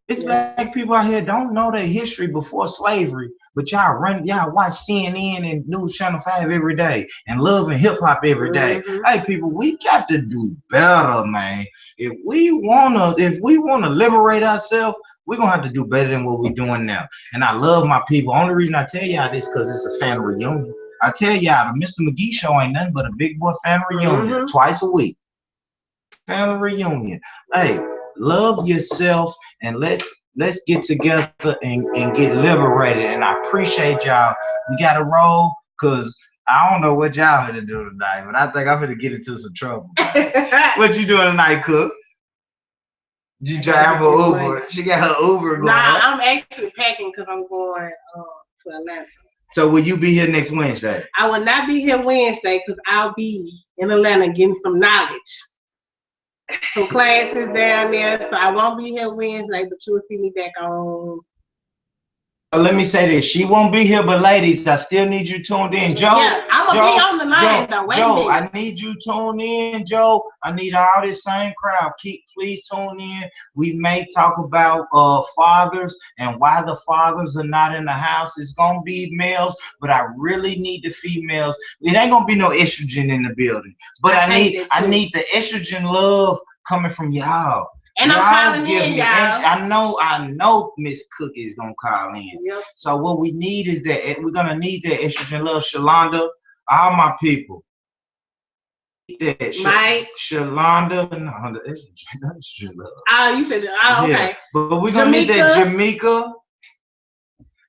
It's black people out here don't know their history before slavery, but y'all watch CNN and News Channel 5 every day and Love and Hip Hop every day. Mm-hmm. Hey, people, we got to do better, man. If we wanna liberate ourselves, we're gonna have to do better than what we're doing now. And I love my people. Only reason I tell y'all this because it's a family reunion. I tell y'all, the Mr. McGee Show ain't nothing but a big boy family reunion twice a week. Family reunion. Hey, love yourself and let's get together and get liberated. And I appreciate y'all. We gotta roll because I don't know what y'all gonna do tonight, but I think I'm gonna get into some trouble. What you doing tonight, Cook? You drive her Uber. She got her Uber going. Nah, I'm actually packing because I'm going to Atlanta. So will you be here next Wednesday? I will not be here Wednesday because I'll be in Atlanta getting some knowledge. Some classes down there. So I won't be here Wednesday, but you will see me back on. Let me say this. She won't be here, but ladies, I still need you tuned in. Joe, yeah, I'm going to be on the line, though. Wait a minute. I need you tuned in, Joe. I need all this same crowd. Please tune in. We may talk about fathers and why the fathers are not in the house. It's going to be males, but I really need the females. It ain't going to be no estrogen in the building, but I need the estrogen love coming from y'all. And I'm calling in, y'all. I know Miss Cookie is gonna call in. Yep. So what we need is that we're gonna need that estrogen love. Shalonda, all my people. Mike. Shalonda, no, the estrogen love. Oh, you said okay. Yeah. But we're gonna need that Jamaica.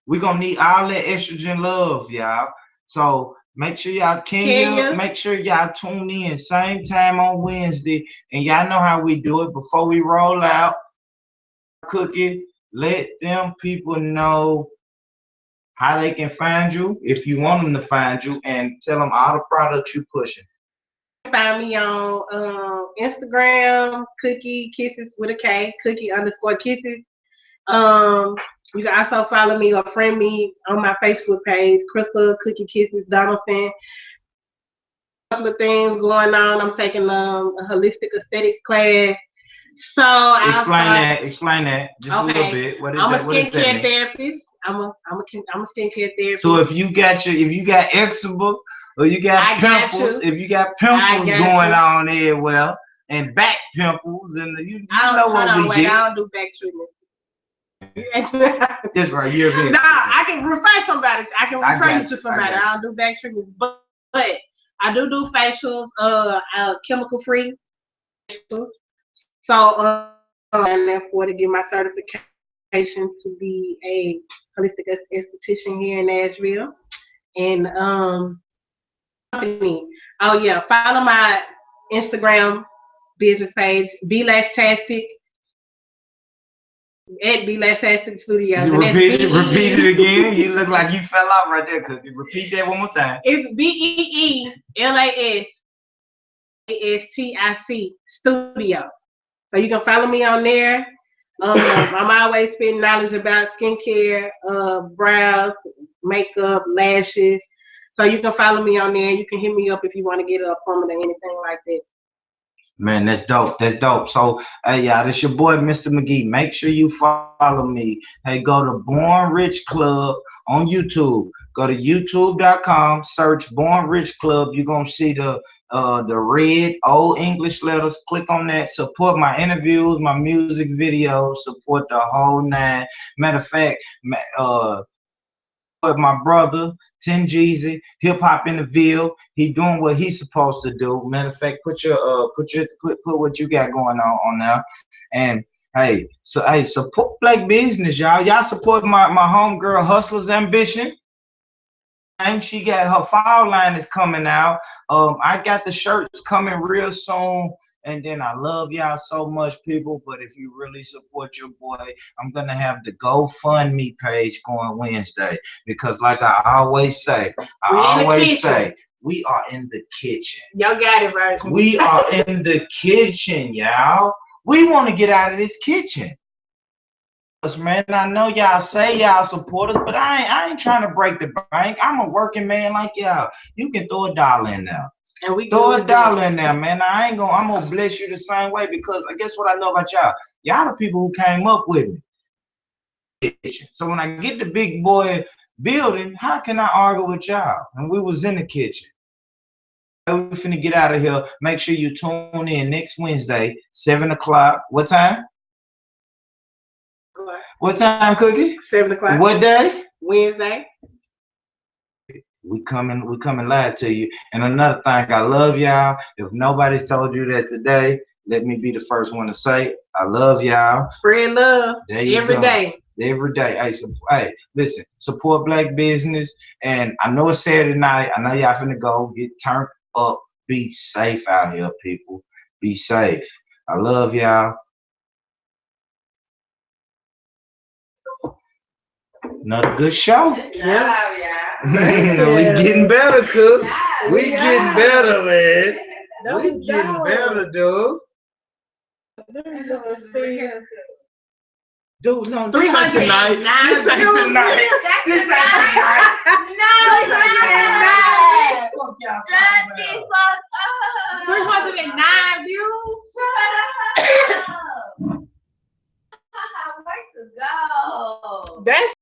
We're gonna need all that estrogen love, y'all. So make sure y'all Kenya. Make sure y'all tune in same time on Wednesday. And y'all know how we do it. Before we roll out, Cookie, let them people know how they can find you if you want them to find you, and tell them all the products you pushing. Find me on Instagram, Cookie Kisses with a K, Cookie_Kisses. You can also follow me or friend me on my Facebook page, Crystal Cookie Kisses Donaldson. A couple of things going on. I'm taking a holistic aesthetics class. So explain that just a little bit. What is I'm that? a skincare therapist. I'm a skincare therapist. So if you got eczema or you got pimples, if you got pimples going on there, well, and back pimples, and I don't do back treatment. That's right. You're here. Nah, I can refer somebody. I can refer you to somebody. I don't do back treatments, but I do facials, chemical free facials. So and therefore to get my certification to be a holistic esthetician here in Nashville. And company. Oh yeah, follow my Instagram business page, Be-Less-tastic. At Be-Less-tastic Studios. Repeat it again. You look like you fell out right there, Cookie. Repeat that one more time. It's BEELASTIC Studio. So you can follow me on there. I'm always spitting knowledge about skincare, brows, makeup, lashes. So you can follow me on there. You can hit me up if you want to get an appointment or anything like that. Man, that's dope. That's dope. So, hey, y'all, this your boy, Mr. McGee. Make sure you follow me. Hey, go to Born Rich Club on YouTube. Go to youtube.com, search Born Rich Club. You're going to see the red old English letters. Click on that. Support my interviews, my music videos. Support the whole nine. Matter of fact, my brother, 10 Jeezy, Hip Hop in the Ville. He doing what he's supposed to do. Matter of fact, put what you got going on now. And hey, support black business, y'all. Y'all support my homegirl Hustler's Ambition. And she got her fall line is coming out. I got the shirts coming real soon. And then I love y'all so much, people. But if you really support your boy, I'm going to have the GoFundMe page going Wednesday. Because like I always say, we are in the kitchen. Y'all got it, version. We are in the kitchen, y'all. We want to get out of this kitchen. man. I know y'all say y'all support us, but I ain't trying to break the bank. I'm a working man like y'all. You can throw $1 in there. And we Throw $1 in there, man. I'm gonna bless you the same way because I guess what I know about y'all. Y'all the people who came up with me. So when I get the big boy building, how can I argue with y'all? And we was in the kitchen. We finna get out of here. Make sure you tune in next Wednesday, 7 o'clock. What time? What time, Cookie? 7 o'clock. What day? Wednesday. We coming live to you. And another thing, I love y'all. If nobody's told you that today, let me be the first one to say, I love y'all. Spread love every day. Every day. Hey, listen, support black business. And I know it's Saturday night. I know y'all finna go get turned up. Be safe out here, people. Be safe. I love y'all. Another good show. Yeah. We getting better, Cook. We getting better, man. We getting better, dude. Dude, no, this ain't tonight. This ain't tonight. This ain't tonight. No, 309 views. Shut up. Way to go. That's